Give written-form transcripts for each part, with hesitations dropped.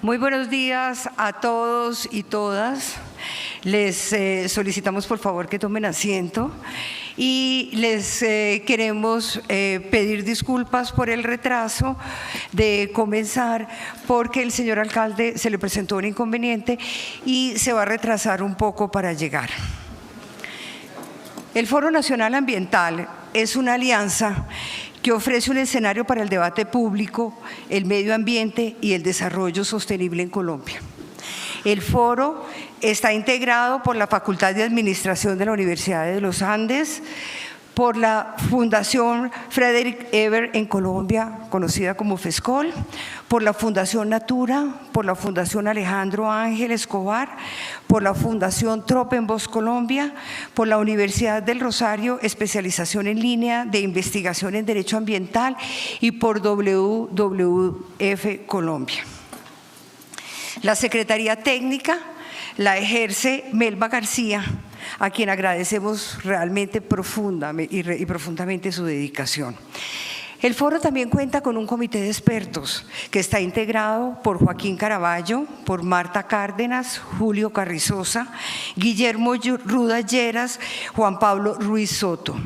Muy buenos días a todos y todas. Les solicitamos por favor que tomen asiento y les queremos pedir disculpas por el retraso de comenzar, porque el señor alcalde se le presentó un inconveniente y se va a retrasar un poco para llegar. El Foro Nacional Ambiental es una alianza que ofrece un escenario para el debate público, el medio ambiente y el desarrollo sostenible en Colombia. El foro está integrado por la Facultad de Administración de la Universidad de los Andes, por la Fundación Frederick Ebert en Colombia, conocida como FESCOL, por la Fundación Natura, por la Fundación Alejandro Ángel Escobar, por la Fundación Tropenbos Colombia, por la Universidad del Rosario, especialización en línea de investigación en Derecho Ambiental, y por WWF Colombia. La Secretaría Técnica la ejerce Melba García, a quien agradecemos realmente profundamente su dedicación. El foro también cuenta con un comité de expertos que está integrado por Joaquín Caraballo, por Marta Cárdenas, Julio Carrizosa, Guillermo Ruda Lleras, Juan Pablo Ruiz Soto.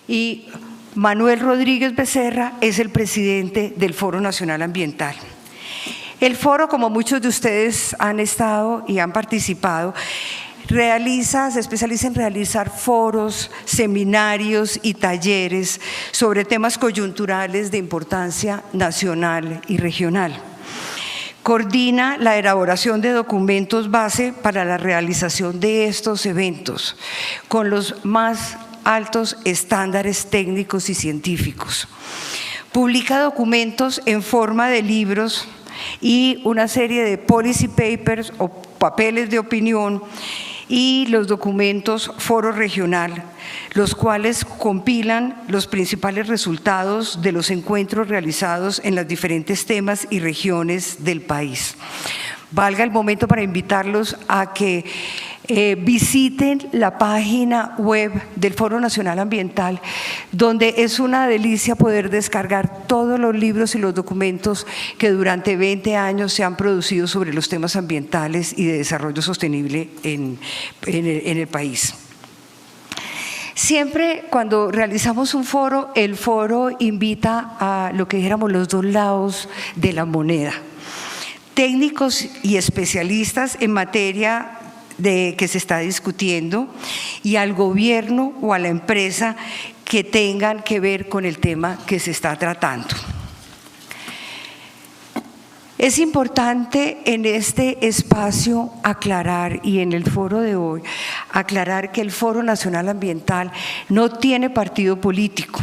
Y Manuel Rodríguez Becerra es el presidente del Foro Nacional Ambiental. El foro, como muchos de ustedes han estado y han participado, se especializa en realizar foros, seminarios y talleres sobre temas coyunturales de importancia nacional y regional. Coordina la elaboración de documentos base para la realización de estos eventos, con los más altos estándares técnicos y científicos. Publica documentos en forma de libros y una serie de policy papers o papeles de opinión, y los documentos Foro Regional, los cuales compilan los principales resultados de los encuentros realizados en los diferentes temas y regiones del país. Valga el momento para invitarlos a que visiten la página web del Foro Nacional Ambiental, donde es una delicia poder descargar todos los libros y los documentos que durante 20 años se han producido sobre los temas ambientales y de desarrollo sostenible en el país. Siempre cuando realizamos un foro, el foro invita a lo que dijéramos los dos lados de la moneda. Técnicos y especialistas en materia que se está discutiendo, y al gobierno o a la empresa que tengan que ver con el tema que se está tratando. Es importante en este espacio aclarar, y en el foro de hoy, aclarar que el Foro Nacional Ambiental no tiene partido político.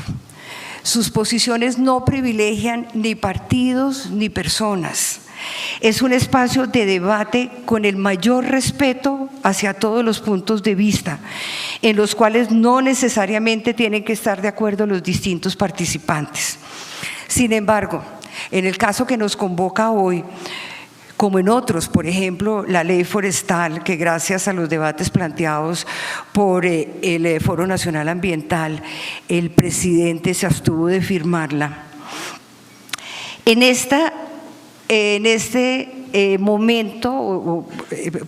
Sus posiciones no privilegian ni partidos ni personas. Es un espacio de debate con el mayor respeto hacia todos los puntos de vista, en los cuales no necesariamente tienen que estar de acuerdo los distintos participantes. Sin embargo, en el caso que nos convoca hoy, como en otros, por ejemplo, la ley forestal, que gracias a los debates planteados por el Foro Nacional Ambiental, el presidente se abstuvo de firmarla. En este momento,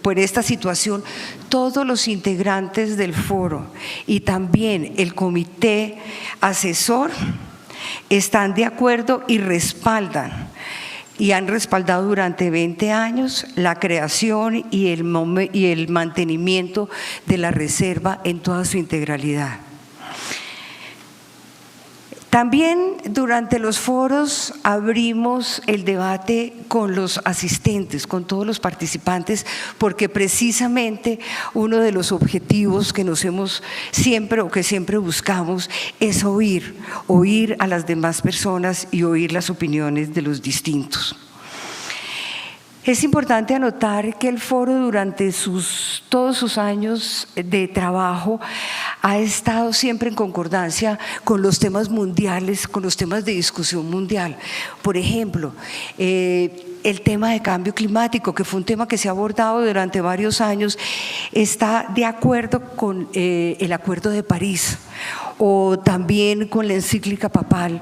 por esta situación, todos los integrantes del foro y también el comité asesor están de acuerdo y respaldan, y han respaldado durante 20 años la creación y el mantenimiento de la reserva en toda su integralidad. También durante los foros abrimos el debate con los asistentes, con todos los participantes, porque precisamente uno de los objetivos que siempre buscamos es oír a las demás personas y oír las opiniones de los distintos. Es importante anotar que el foro durante todos sus años de trabajo ha estado siempre en concordancia con los temas mundiales, con los temas de discusión mundial. Por ejemplo, el tema de cambio climático, que fue un tema que se ha abordado durante varios años, está de acuerdo con el Acuerdo de París, o también con la encíclica papal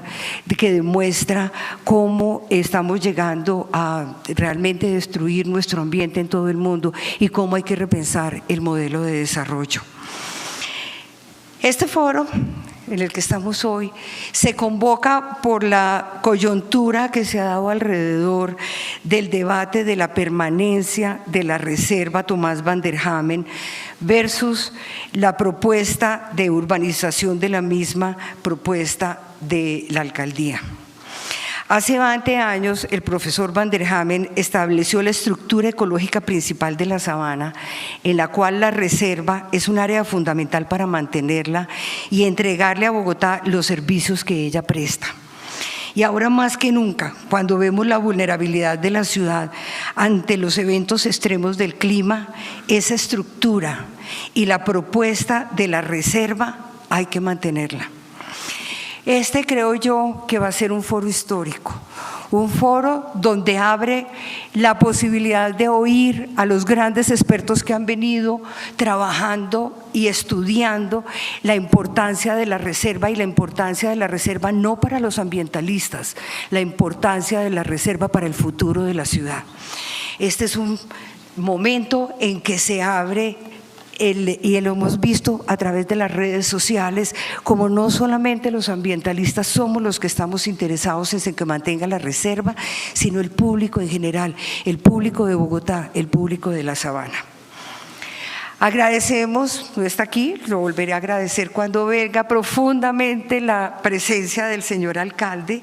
que demuestra cómo estamos llegando a realmente destruir nuestro ambiente en todo el mundo y cómo hay que repensar el modelo de desarrollo. Este foro en el que estamos hoy se convoca por la coyuntura que se ha dado alrededor del debate de la permanencia de la reserva Tomás van der Hamen versus la propuesta de urbanización de la misma propuesta de la alcaldía. Hace 20 años, el profesor van der Hamen estableció la estructura ecológica principal de la sabana, en la cual la reserva es un área fundamental para mantenerla y entregarle a Bogotá los servicios que ella presta. Y ahora más que nunca, cuando vemos la vulnerabilidad de la ciudad ante los eventos extremos del clima, esa estructura y la propuesta de la reserva hay que mantenerla. Este creo yo que va a ser un foro histórico, un foro donde abre la posibilidad de oír a los grandes expertos que han venido trabajando y estudiando la importancia de la reserva y la importancia de la reserva no para los ambientalistas, la importancia de la reserva para el futuro de la ciudad. Este es un momento en que se abre y lo hemos visto a través de las redes sociales, como no solamente los ambientalistas somos los que estamos interesados en que mantenga la reserva, sino el público en general, el público de Bogotá, el público de la sabana. Agradecemos, no está aquí, lo volveré a agradecer cuando venga, profundamente la presencia del señor alcalde.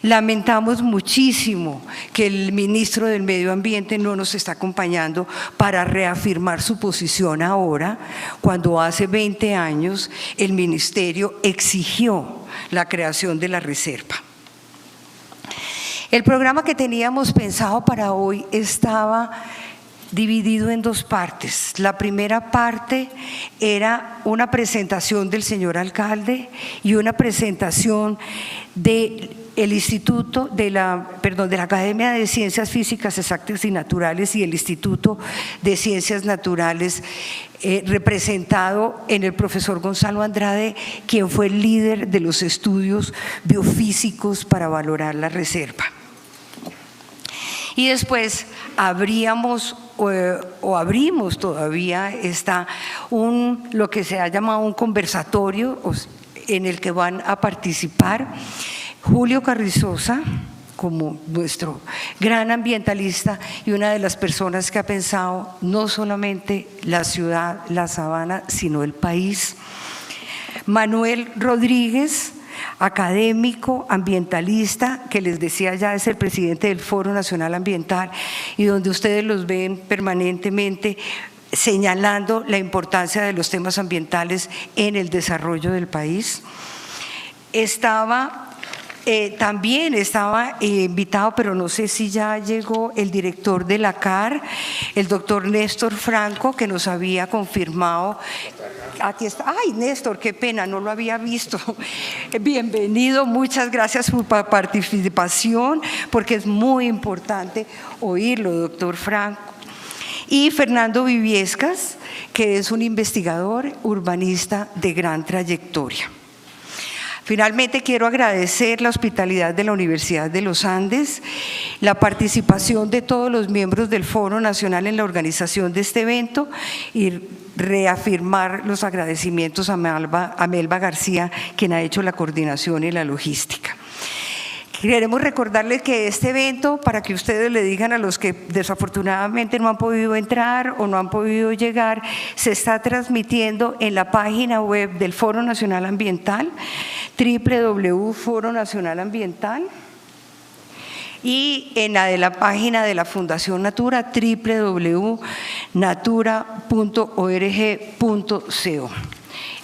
Lamentamos muchísimo que el ministro del Medio Ambiente no nos está acompañando para reafirmar su posición ahora, cuando hace 20 años el ministerio exigió la creación de la reserva. El programa que teníamos pensado para hoy estaba dividido en dos partes. La primera parte era una presentación del señor alcalde y una presentación del Instituto de la Academia de Ciencias Físicas Exactas y Naturales y el Instituto de Ciencias Naturales, representado en el profesor Gonzalo Andrade, quien fue el líder de los estudios biofísicos para valorar la reserva. Y después abrimos todavía lo que se ha llamado un conversatorio en el que van a participar Julio Carrizosa, como nuestro gran ambientalista y una de las personas que ha pensado no solamente la ciudad, la sabana, sino el país. Manuel Rodríguez, académico, ambientalista, que les decía ya es el presidente del Foro Nacional Ambiental y donde ustedes los ven permanentemente señalando la importancia de los temas ambientales en el desarrollo del país. También estaba invitado, pero no sé si ya llegó, el director de la CAR, el doctor Néstor Franco, que nos había confirmado. Aquí está. Ay, Néstor, qué pena, no lo había visto. Bienvenido, muchas gracias por su participación, porque es muy importante oírlo, doctor Franco. Y Fernando Viviescas, que es un investigador urbanista de gran trayectoria. Finalmente, quiero agradecer la hospitalidad de la Universidad de los Andes, la participación de todos los miembros del Foro Nacional en la organización de este evento y reafirmar los agradecimientos a Melba García, quien ha hecho la coordinación y la logística. Queremos recordarles que este evento, para que ustedes le digan a los que desafortunadamente no han podido entrar o no han podido llegar, se está transmitiendo en la página web del Foro Nacional Ambiental, www.foronacionalambiental, y en la de la página de la Fundación Natura, www.natura.org.co.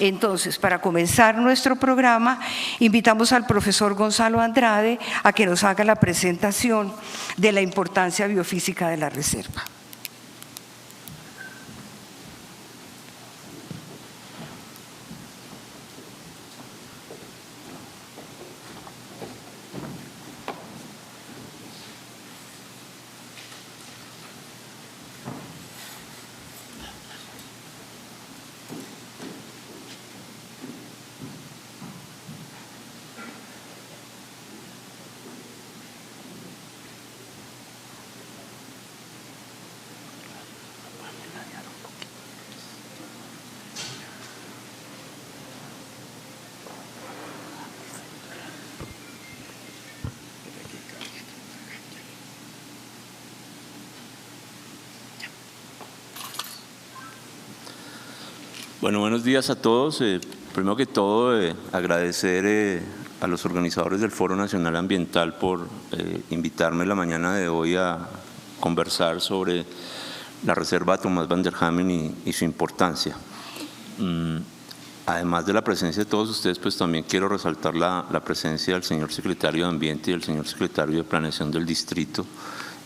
Entonces, para comenzar nuestro programa, invitamos al profesor Gonzalo Andrade a que nos haga la presentación de la importancia biofísica de la reserva. Bueno, buenos días a todos. Primero que todo, agradecer a los organizadores del Foro Nacional Ambiental por invitarme la mañana de hoy a conversar sobre la Reserva Thomas van der Hamen y su importancia. Además de la presencia de todos ustedes, pues también quiero resaltar la presencia del señor secretario de Ambiente y del señor secretario de Planeación del Distrito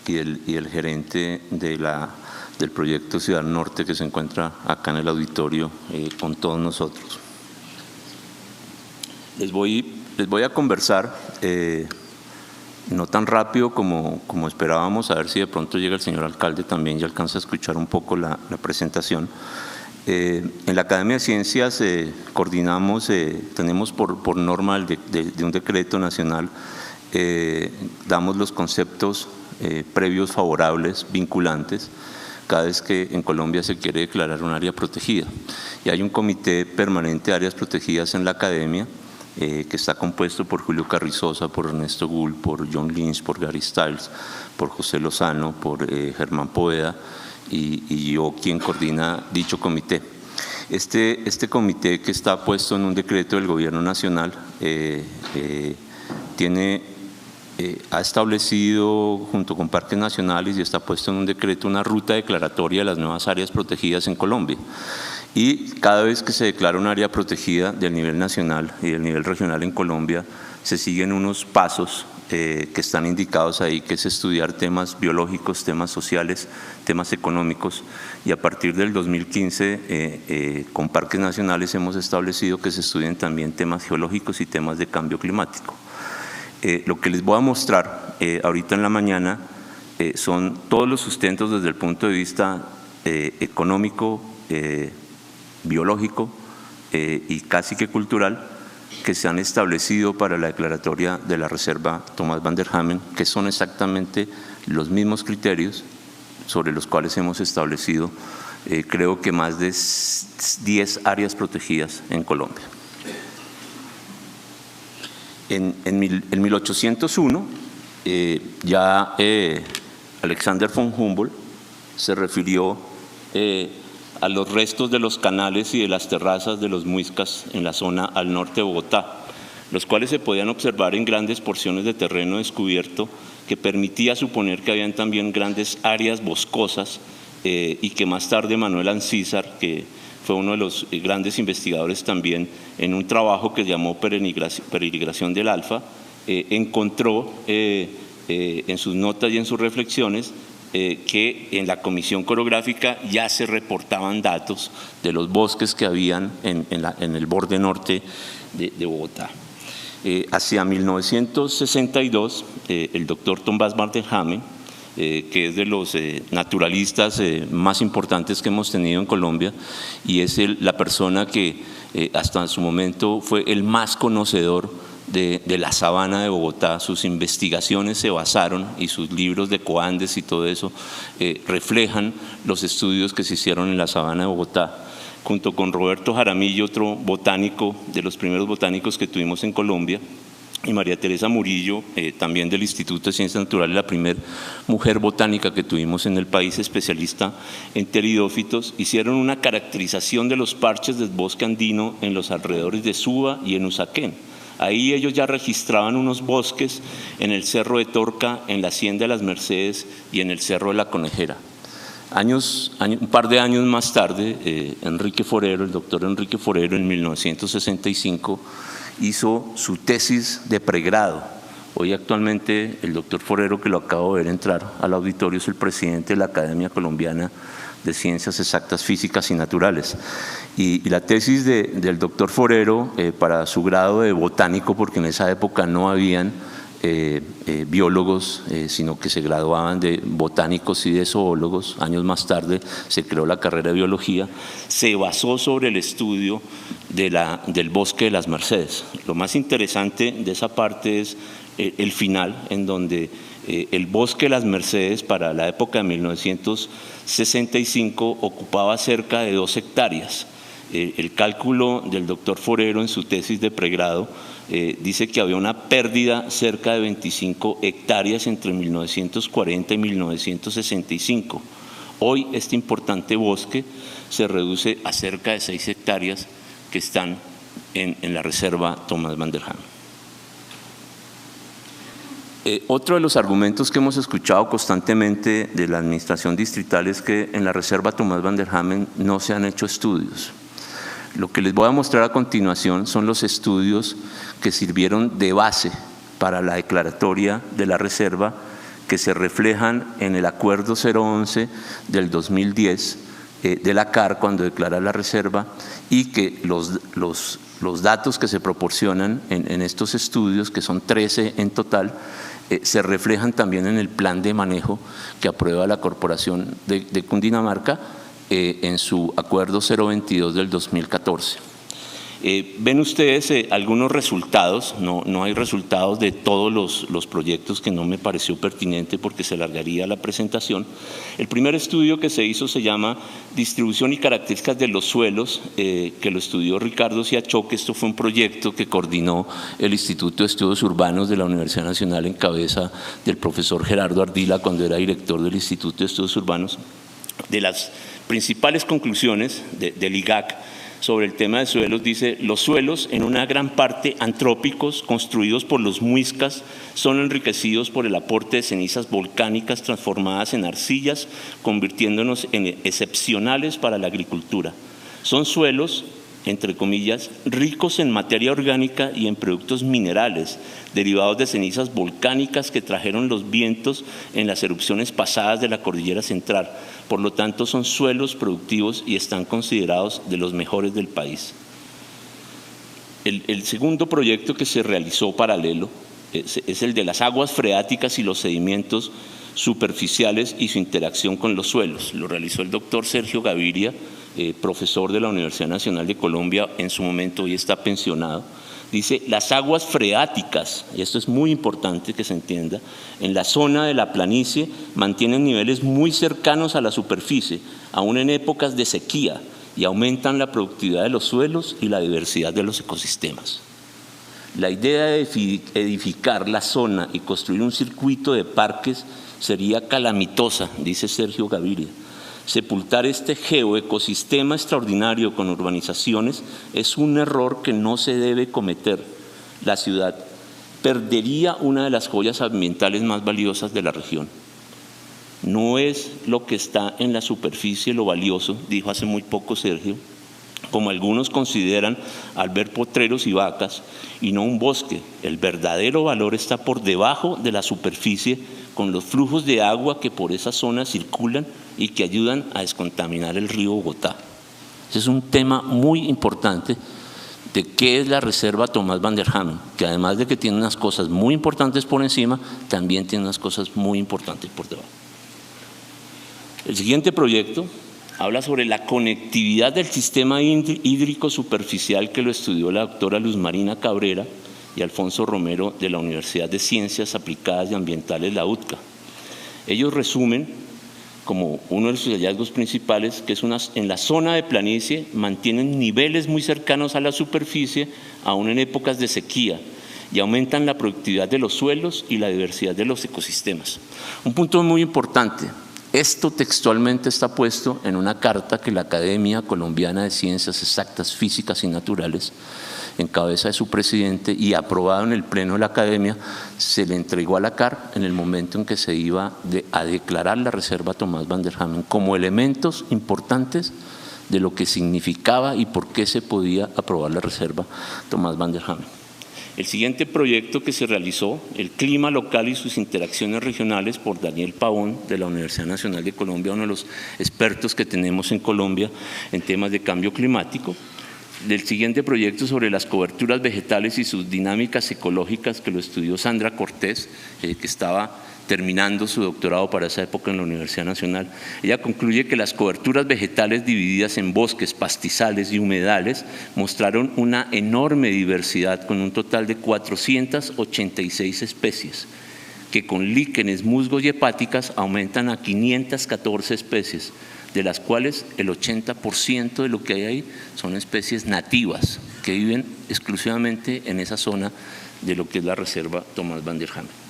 y el gerente del proyecto Ciudad Norte, que se encuentra acá en el auditorio con todos nosotros. Les voy a conversar, no tan rápido como esperábamos, a ver si de pronto llega el señor alcalde también y alcanza a escuchar un poco la presentación. En la Academia de Ciencias coordinamos, tenemos por norma de un decreto nacional, damos los conceptos previos favorables, vinculantes, cada vez que en Colombia se quiere declarar un área protegida. Y hay un comité permanente de áreas protegidas en la Academia, que está compuesto por Julio Carrizosa, por Ernesto Gull, por John Lynch, por Gary Stiles, por José Lozano, por Germán Poveda y yo, quien coordina dicho comité. Este comité, que está puesto en un decreto del Gobierno Nacional, ha establecido junto con parques nacionales y está puesto en un decreto una ruta declaratoria de las nuevas áreas protegidas en Colombia. Y cada vez que se declara un área protegida del nivel nacional y del nivel regional en Colombia, se siguen unos pasos que están indicados ahí, que es estudiar temas biológicos, temas sociales, temas económicos, y a partir del 2015 con parques nacionales hemos establecido que se estudien también temas geológicos y temas de cambio climático. Lo que les voy a mostrar ahorita en la mañana son todos los sustentos desde el punto de vista económico, biológico y casi que cultural, que se han establecido para la declaratoria de la Reserva Thomas van der Hamen, que son exactamente los mismos criterios sobre los cuales hemos establecido, creo que más de 10 áreas protegidas en Colombia. En 1801, ya Alexander von Humboldt se refirió a los restos de los canales y de las terrazas de los Muiscas en la zona al norte de Bogotá, los cuales se podían observar en grandes porciones de terreno descubierto, que permitía suponer que habían también grandes áreas boscosas y que más tarde Manuel Ancísar, que fue uno de los grandes investigadores también en un trabajo que llamó Peregrinación del Alfa, encontró en sus notas y en sus reflexiones que en la comisión coreográfica ya se reportaban datos de los bosques que habían en el borde norte de Bogotá. Hacia 1962, el doctor Thomas van der Hamen, que es de los naturalistas más importantes que hemos tenido en Colombia, y es la persona que hasta su momento fue el más conocedor de la sabana de Bogotá. Sus investigaciones se basaron, y sus libros de Coandes y todo eso reflejan los estudios que se hicieron en la sabana de Bogotá, junto con Roberto Jaramillo, otro botánico, de los primeros botánicos que tuvimos en Colombia, y María Teresa Murillo, también del Instituto de Ciencias Naturales, la primera mujer botánica que tuvimos en el país, especialista en pteridófitos. Hicieron una caracterización de los parches del bosque andino en los alrededores de Suba y en Usaquén. Ahí ellos ya registraban unos bosques en el Cerro de Torca, en la Hacienda de las Mercedes y en el Cerro de la Conejera. Un par de años más tarde, Enrique Forero, el doctor Enrique Forero, en 1965, hizo su tesis de pregrado. Hoy actualmente el doctor Forero, que lo acabo de ver entrar al auditorio, es el presidente de la Academia Colombiana de Ciencias Exactas, Físicas y Naturales. Y la tesis del doctor Forero para su grado de botánico, porque en esa época no habían biólogos, sino que se graduaban de botánicos y de zoólogos. Años más tarde se creó la carrera de biología, se basó sobre el estudio del bosque de las Mercedes. Lo más interesante de esa parte es el final, en donde el bosque de las Mercedes para la época de 1965 ocupaba cerca de 2 hectáreas. El cálculo del doctor Forero en su tesis de pregrado dice que había una pérdida cerca de 25 hectáreas entre 1940 y 1965. Hoy este importante bosque se reduce a cerca de 6 hectáreas que están en la reserva Thomas van der Hamen. Otro de los argumentos que hemos escuchado constantemente de la administración distrital es que en la reserva Thomas van der Hamen no se han hecho estudios. Lo que les voy a mostrar a continuación son los estudios que sirvieron de base para la declaratoria de la reserva, que se reflejan en el Acuerdo 011 del 2010 de la CAR cuando declara la reserva, y que los datos que se proporcionan en estos estudios, que son 13 en total, se reflejan también en el plan de manejo que aprueba la Corporación de Cundinamarca en su Acuerdo 022 del 2014. Ven ustedes algunos resultados, no hay resultados de todos los proyectos, que no me pareció pertinente porque se alargaría la presentación. El primer estudio que se hizo se llama Distribución y características de los suelos, que lo estudió Ricardo Siachoque. Esto fue un proyecto que coordinó el Instituto de Estudios Urbanos de la Universidad Nacional en cabeza del profesor Gerardo Ardila cuando era director del Instituto de Estudios Urbanos. De las principales conclusiones del IGAC sobre el tema de suelos, dice: los suelos, en una gran parte antrópicos, construidos por los muiscas, son enriquecidos por el aporte de cenizas volcánicas transformadas en arcillas, convirtiéndonos en excepcionales para la agricultura. Son suelos, entre comillas, ricos en materia orgánica y en productos minerales, derivados de cenizas volcánicas que trajeron los vientos en las erupciones pasadas de la Cordillera Central. Por lo tanto, son suelos productivos y están considerados de los mejores del país. El segundo proyecto que se realizó paralelo es el de las aguas freáticas y los sedimentos superficiales y su interacción con los suelos. Lo realizó el doctor Sergio Gaviria, profesor de la Universidad Nacional de Colombia, en su momento hoy está pensionado. Dice: las aguas freáticas, y esto es muy importante que se entienda, en la zona de la planicie mantienen niveles muy cercanos a la superficie, aún en épocas de sequía, y aumentan la productividad de los suelos y la diversidad de los ecosistemas. La idea de edificar la zona y construir un circuito de parques sería calamitosa, dice Sergio Gaviria. Sepultar este geoecosistema extraordinario con urbanizaciones es un error que no se debe cometer. La ciudad perdería una de las joyas ambientales más valiosas de la región. No es lo que está en la superficie lo valioso, dijo hace muy poco Sergio, como algunos consideran al ver potreros y vacas, y no un bosque. El verdadero valor está por debajo de la superficie, con los flujos de agua que por esa zona circulan y que ayudan a descontaminar el río Bogotá. Ese es un tema muy importante de qué es la reserva Thomas van der Hamen, que además de que tiene unas cosas muy importantes por encima, también tiene unas cosas muy importantes por debajo. El siguiente proyecto habla sobre la conectividad del sistema hídrico superficial, que lo estudió la doctora Luz Marina Cabrera y Alfonso Romero de la Universidad de Ciencias Aplicadas y Ambientales, la UTCA. Ellos resumen como uno de sus hallazgos principales que en la zona de planicie mantienen niveles muy cercanos a la superficie, aún en épocas de sequía, y aumentan la productividad de los suelos y la diversidad de los ecosistemas. Un punto muy importante: esto textualmente está puesto en una carta que la Academia Colombiana de Ciencias Exactas, Físicas y Naturales, en cabeza de su presidente y aprobado en el Pleno de la Academia, se le entregó a la CAR en el momento en que se iba a declarar la reserva Thomas van der Hamen como elementos importantes de lo que significaba y por qué se podía aprobar la reserva Thomas van der Hamen. El siguiente proyecto que se realizó, el clima local y sus interacciones regionales, por Daniel Pavón de la Universidad Nacional de Colombia, uno de los expertos que tenemos en Colombia en temas de cambio climático. Del siguiente proyecto sobre las coberturas vegetales y sus dinámicas ecológicas, que lo estudió Sandra Cortés, que estaba terminando su doctorado para esa época en la Universidad Nacional. Ella concluye que las coberturas vegetales divididas en bosques, pastizales y humedales mostraron una enorme diversidad, con un total de 486 especies, que con líquenes, musgos y hepáticas aumentan a 514 especies, de las cuales el 80% de lo que hay ahí son especies nativas que viven exclusivamente en esa zona de lo que es la reserva Thomas van der Hamen.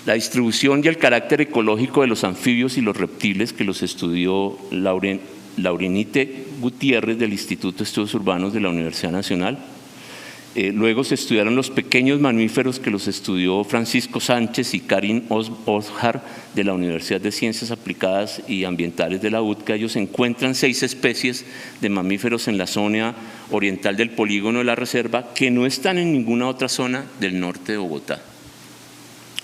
La distribución y el carácter ecológico de los anfibios y los reptiles, que los estudió Laurinite Gutiérrez del Instituto de Estudios Urbanos de la Universidad Nacional. Luego se estudiaron los pequeños mamíferos que los estudió Francisco Sánchez y Karin Ozhar de la Universidad de Ciencias Aplicadas y Ambientales de la UTCA. Ellos encuentran 6 especies de mamíferos en la zona oriental del polígono de la reserva que no están en ninguna otra zona del norte de Bogotá.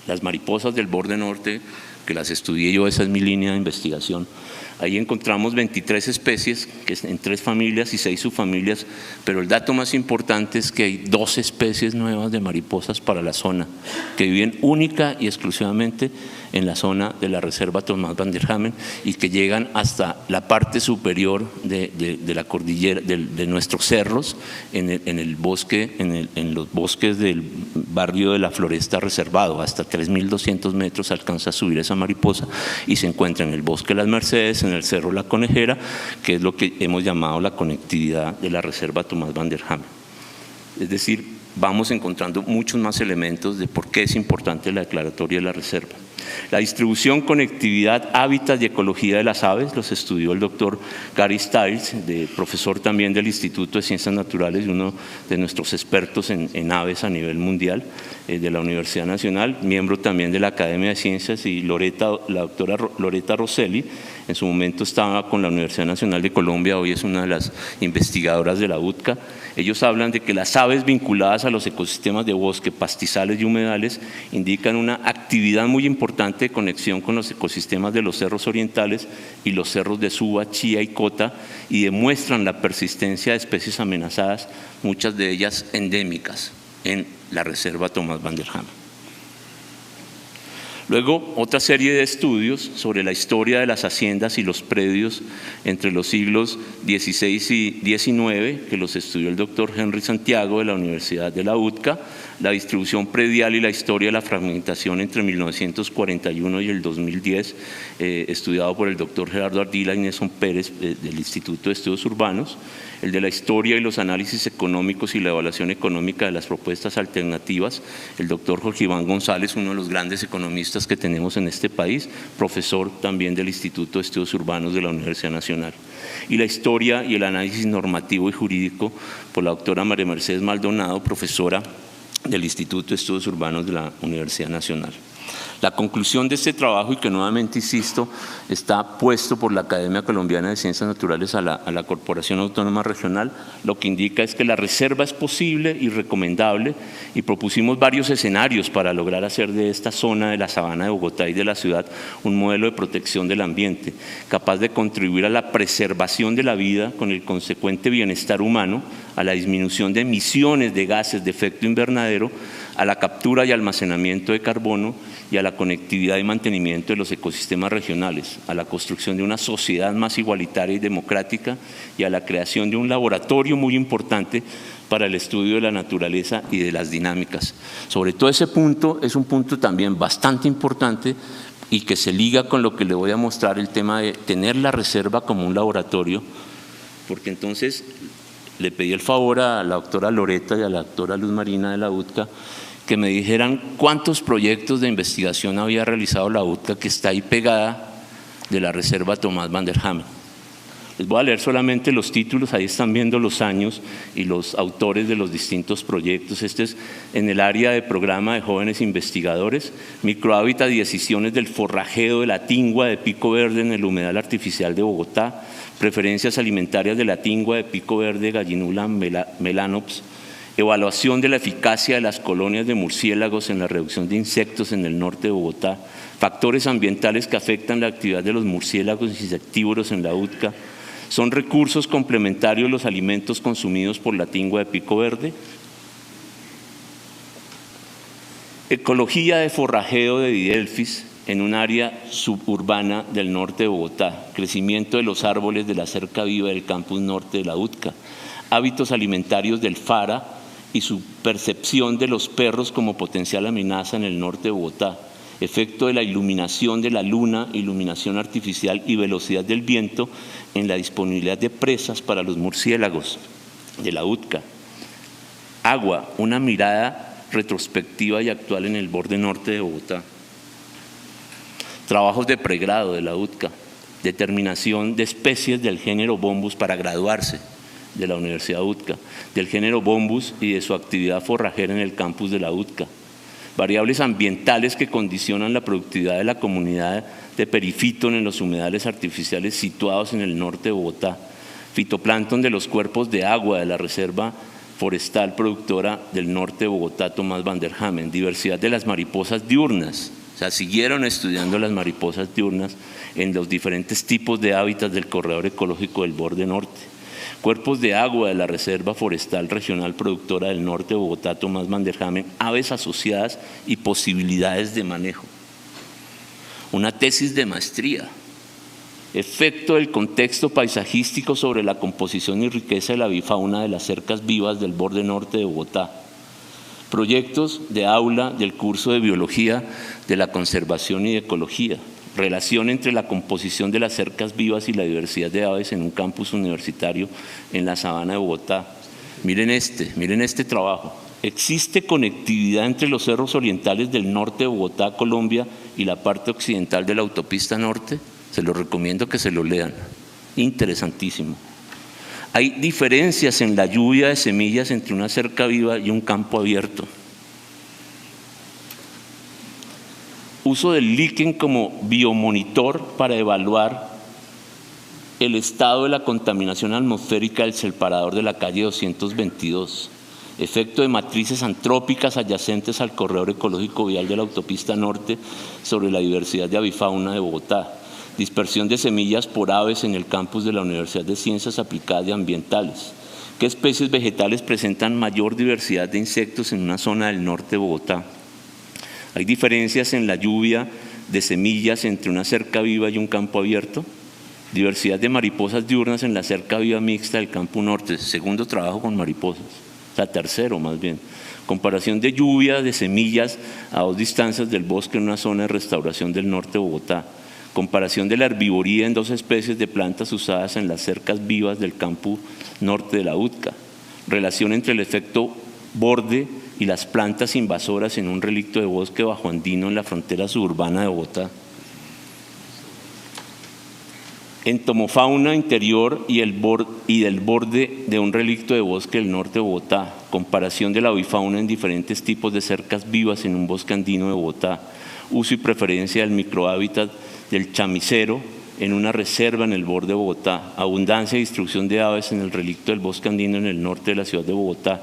Las mariposas del borde norte, que las estudié yo, esa es mi línea de investigación. Ahí encontramos 23 especies, que es en 3 familias y 6 subfamilias, pero el dato más importante es que hay 2 especies nuevas de mariposas para la zona, que viven única y exclusivamente en la zona de la reserva Tomás van der Hamen y que llegan hasta la parte superior de la cordillera, de nuestros cerros, en los bosques del barrio de la Floresta Reservado. Hasta 3.200 metros alcanza a subir esa mariposa y se encuentra en el bosque de las Mercedes, en el cerro La Conejera, que es lo que hemos llamado la conectividad de la reserva Tomás van der Hamen. Es decir, vamos encontrando muchos más elementos de por qué es importante la declaratoria de la reserva. La distribución, conectividad, hábitat y ecología de las aves los estudió el doctor Gary Stiles, profesor también del Instituto de Ciencias Naturales y uno de nuestros expertos en aves a nivel mundial de la Universidad Nacional, miembro también de la Academia de Ciencias, y la doctora Loreta Rosselli, en su momento estaba con la Universidad Nacional de Colombia, hoy es una de las investigadoras de la UTCA. Ellos hablan de que las aves vinculadas a los ecosistemas de bosque, pastizales y humedales indican una actividad muy importante de conexión con los ecosistemas de los cerros orientales y los cerros de Suba, Chía y Cota, y demuestran la persistencia de especies amenazadas, muchas de ellas endémicas, en la reserva Tomás van der Hamen. Luego, otra serie de estudios sobre la historia de las haciendas y los predios entre los siglos XVI y XIX, que los estudió el doctor Henry Santiago de la Universidad de la UTCA, la distribución predial y la historia de la fragmentación entre 1941 y el 2010, estudiado por el doctor Gerardo Ardila y Nelson Pérez del Instituto de Estudios Urbanos, el de la historia y los análisis económicos y la evaluación económica de las propuestas alternativas, el doctor Jorge Iván González, uno de los grandes economistas que tenemos en este país, profesor también del Instituto de Estudios Urbanos de la Universidad Nacional, y la historia y el análisis normativo y jurídico por la doctora María Mercedes Maldonado, profesora del Instituto de Estudios Urbanos de la Universidad Nacional. La conclusión de este trabajo, y que nuevamente insisto, está puesto por la Academia Colombiana de Ciencias Naturales a la Corporación Autónoma Regional, lo que indica es que la reserva es posible y recomendable, y propusimos varios escenarios para lograr hacer de esta zona de la sabana de Bogotá y de la ciudad un modelo de protección del ambiente, capaz de contribuir a la preservación de la vida con el consecuente bienestar humano, a la disminución de emisiones de gases de efecto invernadero, a la captura y almacenamiento de carbono y a la conectividad y mantenimiento de los ecosistemas regionales, a la construcción de una sociedad más igualitaria y democrática y a la creación de un laboratorio muy importante para el estudio de la naturaleza y de las dinámicas. Sobre todo ese punto es un punto también bastante importante y que se liga con lo que le voy a mostrar, el tema de tener la reserva como un laboratorio, porque entonces le pedí el favor a la doctora Loreta y a la doctora Luz Marina de la UTCA que me dijeran cuántos proyectos de investigación había realizado la UTCA, que está ahí pegada, de la reserva Tomás van der Hamen. Les voy a leer solamente los títulos, ahí están viendo los años y los autores de los distintos proyectos. Este es en el área de programa de jóvenes investigadores, microhábitat y decisiones del forrajeo de la tingua de pico verde en el humedal artificial de Bogotá, preferencias alimentarias de la tingua de pico verde Gallinula melanops, evaluación de la eficacia de las colonias de murciélagos en la reducción de insectos en el norte de Bogotá, factores ambientales que afectan la actividad de los murciélagos insectívoros en la UTCA, son recursos complementarios los alimentos consumidos por la tingua de pico verde, ecología de forrajeo de Didelphis en un área suburbana del norte de Bogotá, crecimiento de los árboles de la cerca viva del campus norte de la UTCA, hábitos alimentarios del Fara y su percepción de los perros como potencial amenaza en el norte de Bogotá, efecto de la iluminación de la luna, iluminación artificial y velocidad del viento en la disponibilidad de presas para los murciélagos de la UTCA, agua, una mirada retrospectiva y actual en el borde norte de Bogotá, trabajos de pregrado de la UTCA, determinación de especies del género Bombus para graduarse de la Universidad UTCA, del género Bombus y de su actividad forrajera en el campus de la UTCA, variables ambientales que condicionan la productividad de la comunidad de perifitón en los humedales artificiales situados en el norte de Bogotá, fitoplancton de los cuerpos de agua de la Reserva Forestal Productora del Norte de Bogotá, Tomás van der Hamen, diversidad de las mariposas diurnas, o sea, siguieron estudiando las mariposas diurnas en los diferentes tipos de hábitats del corredor ecológico del borde norte, cuerpos de agua de la Reserva Forestal Regional Productora del Norte de Bogotá, Tomás van der Hamen, aves asociadas y posibilidades de manejo. Una tesis de maestría, efecto del contexto paisajístico sobre la composición y riqueza de la avifauna de las cercas vivas del borde norte de Bogotá. Proyectos de aula del curso de Biología de la Conservación y de Ecología. Relación entre la composición de las cercas vivas y la diversidad de aves en un campus universitario en la sabana de Bogotá. Miren este trabajo. ¿Existe conectividad entre los cerros orientales del norte de Bogotá, Colombia, y la parte occidental de la autopista norte? Se los recomiendo que se lo lean. Interesantísimo. Hay diferencias en la lluvia de semillas entre una cerca viva y un campo abierto. Uso del líquen como biomonitor para evaluar el estado de la contaminación atmosférica del separador de la calle 222. Efecto de matrices antrópicas adyacentes al corredor ecológico vial de la autopista norte sobre la diversidad de avifauna de Bogotá. Dispersión de semillas por aves en el campus de la Universidad de Ciencias Aplicadas y Ambientales. ¿Qué especies vegetales presentan mayor diversidad de insectos en una zona del norte de Bogotá? ¿Hay diferencias en la lluvia de semillas entre una cerca viva y un campo abierto? Diversidad de mariposas diurnas en la cerca viva mixta del campo norte. Segundo trabajo con mariposas. O sea, tercero más bien. Comparación de lluvia de semillas a 2 distancias del bosque en una zona de restauración del norte de Bogotá. Comparación de la herbivoría en 2 especies de plantas usadas en las cercas vivas del campo norte de la UTCA. Relación entre el efecto borde y las plantas invasoras en un relicto de bosque bajoandino en la frontera suburbana de Bogotá. Entomofauna interior y del borde de un relicto de bosque del norte de Bogotá. Comparación de la avifauna en diferentes tipos de cercas vivas en un bosque andino de Bogotá. Uso y preferencia del microhábitat del chamicero en una reserva en el borde de Bogotá. Abundancia y distribución de aves en el relicto del bosque andino en el norte de la ciudad de Bogotá.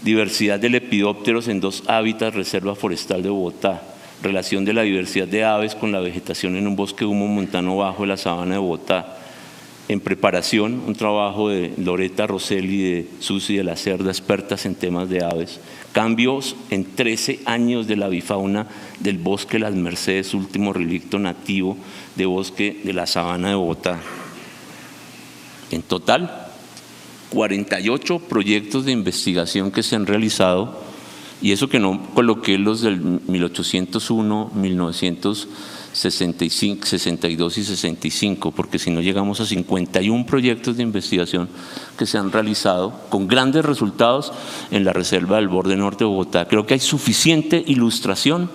Diversidad de lepidópteros en 2 hábitats reserva forestal de Bogotá. Relación de la diversidad de aves con la vegetación en un bosque humo montano bajo de la sabana de Bogotá. En preparación, un trabajo de Loreta Rosselli, de Susi de la Cerda, expertas en temas de aves. Cambios en 13 años de la avifauna del bosque Las Mercedes, último relicto nativo de bosque de la sabana de Bogotá. En total, 48 proyectos de investigación que se han realizado, y eso que no coloqué los del 1801, 1965, 62 y 65, porque si no llegamos a 51 proyectos de investigación que se han realizado con grandes resultados en la Reserva del Borde Norte de Bogotá. Creo que hay suficiente ilustración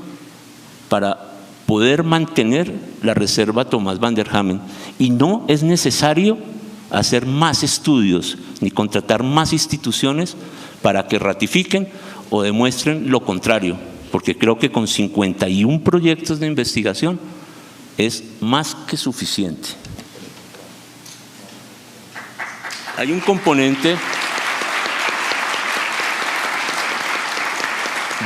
para poder mantener la Reserva Tomás van der Hamen, y no es necesario hacer más estudios ni contratar más instituciones para que ratifiquen o demuestren lo contrario, porque creo que con 51 proyectos de investigación es más que suficiente. Hay un componente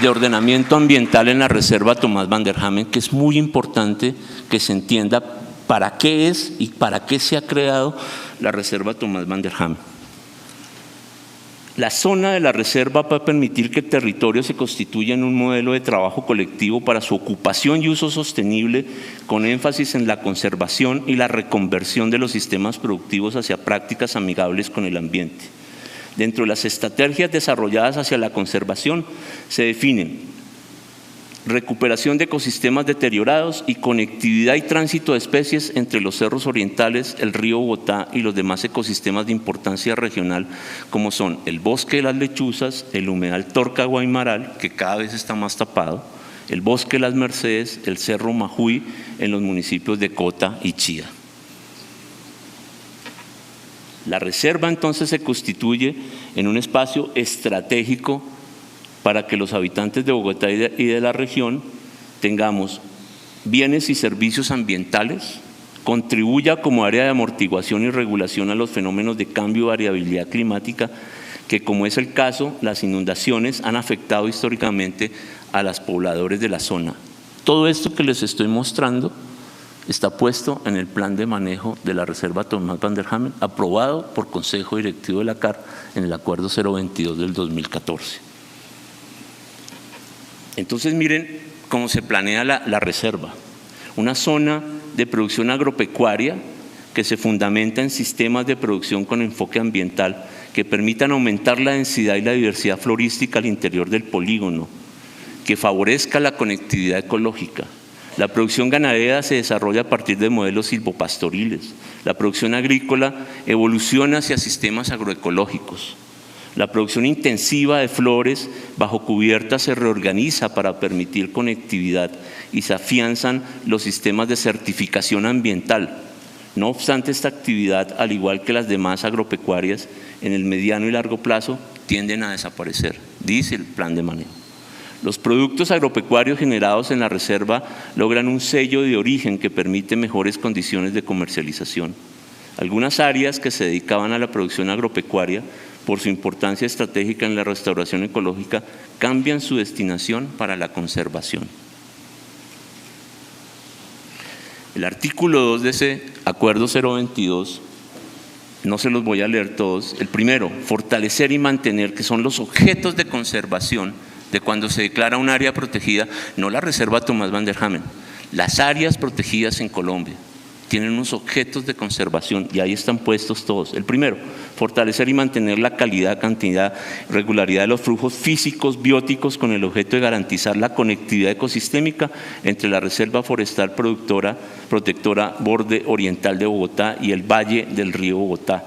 de ordenamiento ambiental en la Reserva Tomás van der Hamen que es muy importante que se entienda para qué es y para qué se ha creado la Reserva Tomás van der Hamen. La zona de la reserva va a permitir que el territorio se constituya en un modelo de trabajo colectivo para su ocupación y uso sostenible, con énfasis en la conservación y la reconversión de los sistemas productivos hacia prácticas amigables con el ambiente. Dentro de las estrategias desarrolladas hacia la conservación se definen recuperación de ecosistemas deteriorados y conectividad y tránsito de especies entre los cerros orientales, el río Bogotá y los demás ecosistemas de importancia regional, como son el bosque de las lechuzas, el humedal Torca Guaymaral, que cada vez está más tapado, el bosque de las Mercedes, el cerro Majuy en los municipios de Cota y Chía. La reserva entonces se constituye en un espacio estratégico para que los habitantes de Bogotá y de la región tengamos bienes y servicios ambientales, contribuya como área de amortiguación y regulación a los fenómenos de cambio y variabilidad climática, que como es el caso, las inundaciones han afectado históricamente a los pobladores de la zona. Todo esto que les estoy mostrando está puesto en el plan de manejo de la Reserva Tomás van der Hamen, aprobado por Consejo Directivo de la CAR en el Acuerdo 022 del 2014. Entonces miren cómo se planea la reserva. Una zona de producción agropecuaria que se fundamenta en sistemas de producción con enfoque ambiental que permitan aumentar la densidad y la diversidad florística al interior del polígono, que favorezca la conectividad ecológica. La producción ganadera se desarrolla a partir de modelos silvopastoriles. La producción agrícola evoluciona hacia sistemas agroecológicos. La producción intensiva de flores bajo cubierta se reorganiza para permitir conectividad y se afianzan los sistemas de certificación ambiental. No obstante, esta actividad, al igual que las demás agropecuarias, en el mediano y largo plazo tienden a desaparecer, dice el plan de manejo. Los productos agropecuarios generados en la reserva logran un sello de origen que permite mejores condiciones de comercialización. Algunas áreas que se dedicaban a la producción agropecuaria, por su importancia estratégica en la restauración ecológica, cambian su destinación para la conservación. El artículo 2 de ese Acuerdo 022, no se los voy a leer todos. El primero, fortalecer y mantener, que son los objetos de conservación de cuando se declara un área protegida, no la Reserva Tomás van der Hamen, las áreas protegidas en Colombia tienen unos objetos de conservación y ahí están puestos todos. El primero, fortalecer y mantener la calidad, cantidad, regularidad de los flujos físicos, bióticos, con el objeto de garantizar la conectividad ecosistémica entre la Reserva Forestal Protectora Borde Oriental de Bogotá y el Valle del Río Bogotá.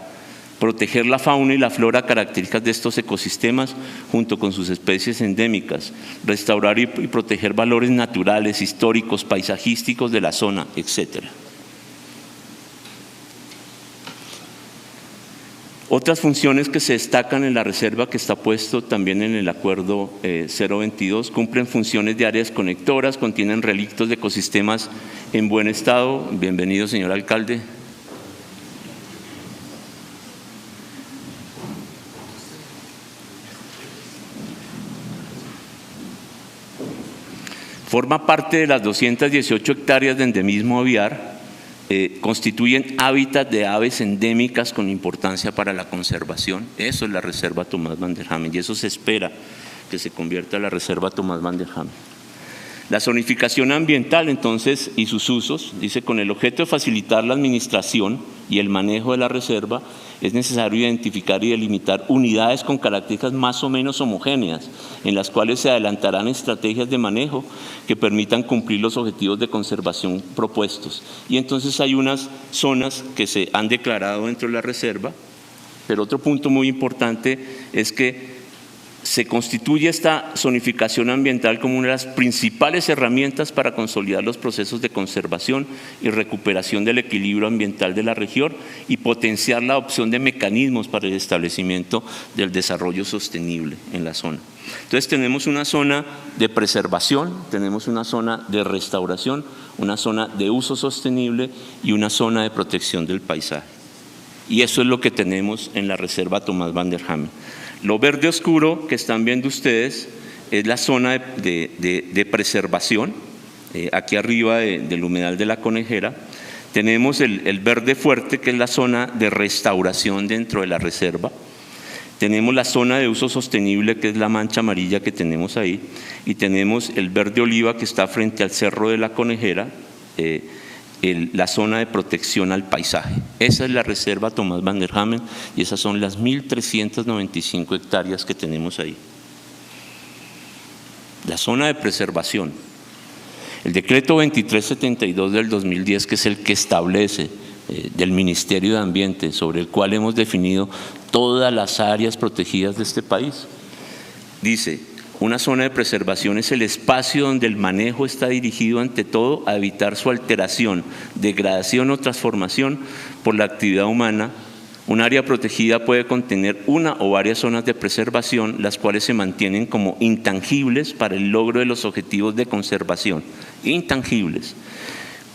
Proteger la fauna y la flora características de estos ecosistemas junto con sus especies endémicas, restaurar y proteger valores naturales, históricos, paisajísticos de la zona, etc. Otras funciones que se destacan en la reserva, que está puesto también en el Acuerdo 022, cumplen funciones de áreas conectoras, contienen relictos de ecosistemas en buen estado. Bienvenido, señor alcalde. Forma parte de las 218 hectáreas de endemismo aviar, constituyen hábitat de aves endémicas con importancia para la conservación. Eso es la Reserva Tomás van der Hamen y eso se espera que se convierta en la Reserva Tomás van der Hamen. La zonificación ambiental, entonces, y sus usos, dice, con el objeto de facilitar la administración y el manejo de la reserva, es necesario identificar y delimitar unidades con características más o menos homogéneas, en las cuales se adelantarán estrategias de manejo que permitan cumplir los objetivos de conservación propuestos. Y entonces hay unas zonas que se han declarado dentro de la reserva, pero otro punto muy importante es que se constituye esta zonificación ambiental como una de las principales herramientas para consolidar los procesos de conservación y recuperación del equilibrio ambiental de la región y potenciar la adopción de mecanismos para el establecimiento del desarrollo sostenible en la zona. Entonces tenemos una zona de preservación, tenemos una zona de restauración, una zona de uso sostenible y una zona de protección del paisaje. Y eso es lo que tenemos en la Reserva Tomás van der Hamen. Lo verde oscuro que están viendo ustedes es la zona de preservación, aquí arriba del humedal de la Conejera. Tenemos el verde fuerte, que es la zona de restauración dentro de la reserva. Tenemos la zona de uso sostenible, que es la mancha amarilla que tenemos ahí. Y tenemos el verde oliva, que está frente al Cerro de la Conejera, la zona de protección al paisaje. Esa es la Reserva Tomás van der Hamen y esas son las 1.395 hectáreas que tenemos ahí. La zona de preservación. El decreto 2372 del 2010, que es el que establece del Ministerio de Ambiente, sobre el cual hemos definido todas las áreas protegidas de este país, dice: una zona de preservación es el espacio donde el manejo está dirigido ante todo a evitar su alteración, degradación o transformación por la actividad humana Un área protegida puede contener una o varias zonas de preservación, las cuales se mantienen como intangibles para el logro de los objetivos de conservación. Intangibles.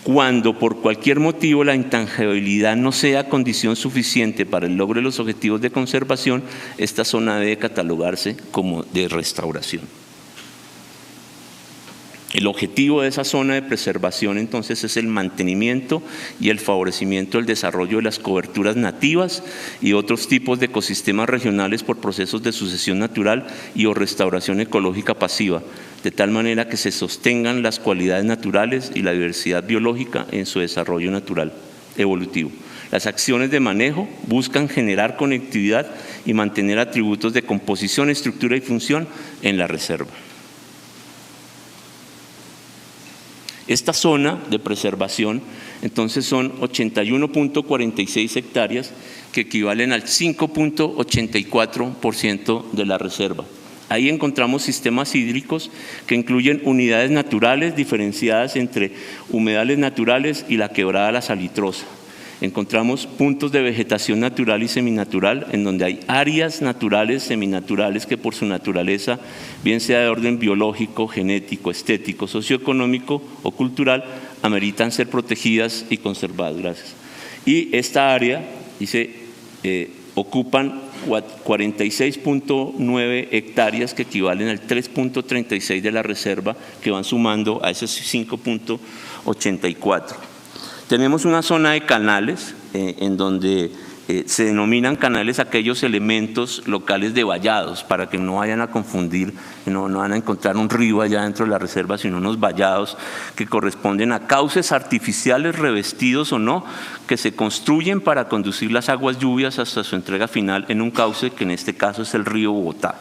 Cuando por cualquier motivo la intangibilidad no sea condición suficiente para el logro de los objetivos de conservación, esta zona debe catalogarse como de restauración. El objetivo de esa zona de preservación entonces es el mantenimiento y el favorecimiento del desarrollo de las coberturas nativas y otros tipos de ecosistemas regionales por procesos de sucesión natural y o restauración ecológica pasiva, de tal manera que se sostengan las cualidades naturales y la diversidad biológica en su desarrollo natural evolutivo. Las acciones de manejo buscan generar conectividad y mantener atributos de composición, estructura y función en la reserva. Esta zona de preservación, entonces, son 81.46 hectáreas que equivalen al 5.84% de la reserva. Ahí encontramos sistemas hídricos que incluyen unidades naturales diferenciadas entre humedales naturales y la quebrada La Salitrosa. Encontramos puntos de vegetación natural y seminatural, en donde hay áreas naturales, seminaturales, que por su naturaleza, bien sea de orden biológico, genético, estético, socioeconómico o cultural, ameritan ser protegidas y conservadas. Gracias. Y esta área, dice, ocupan 46.9 hectáreas que equivalen al 3.36 de la reserva, que van sumando a esos 5.84. Tenemos una zona de canales en donde se denominan canales aquellos elementos locales de vallados, para que no vayan a confundir, no van a encontrar un río allá dentro de la reserva, sino unos vallados que corresponden a cauces artificiales revestidos o no, que se construyen para conducir las aguas lluvias hasta su entrega final en un cauce que en este caso es el río Bogotá.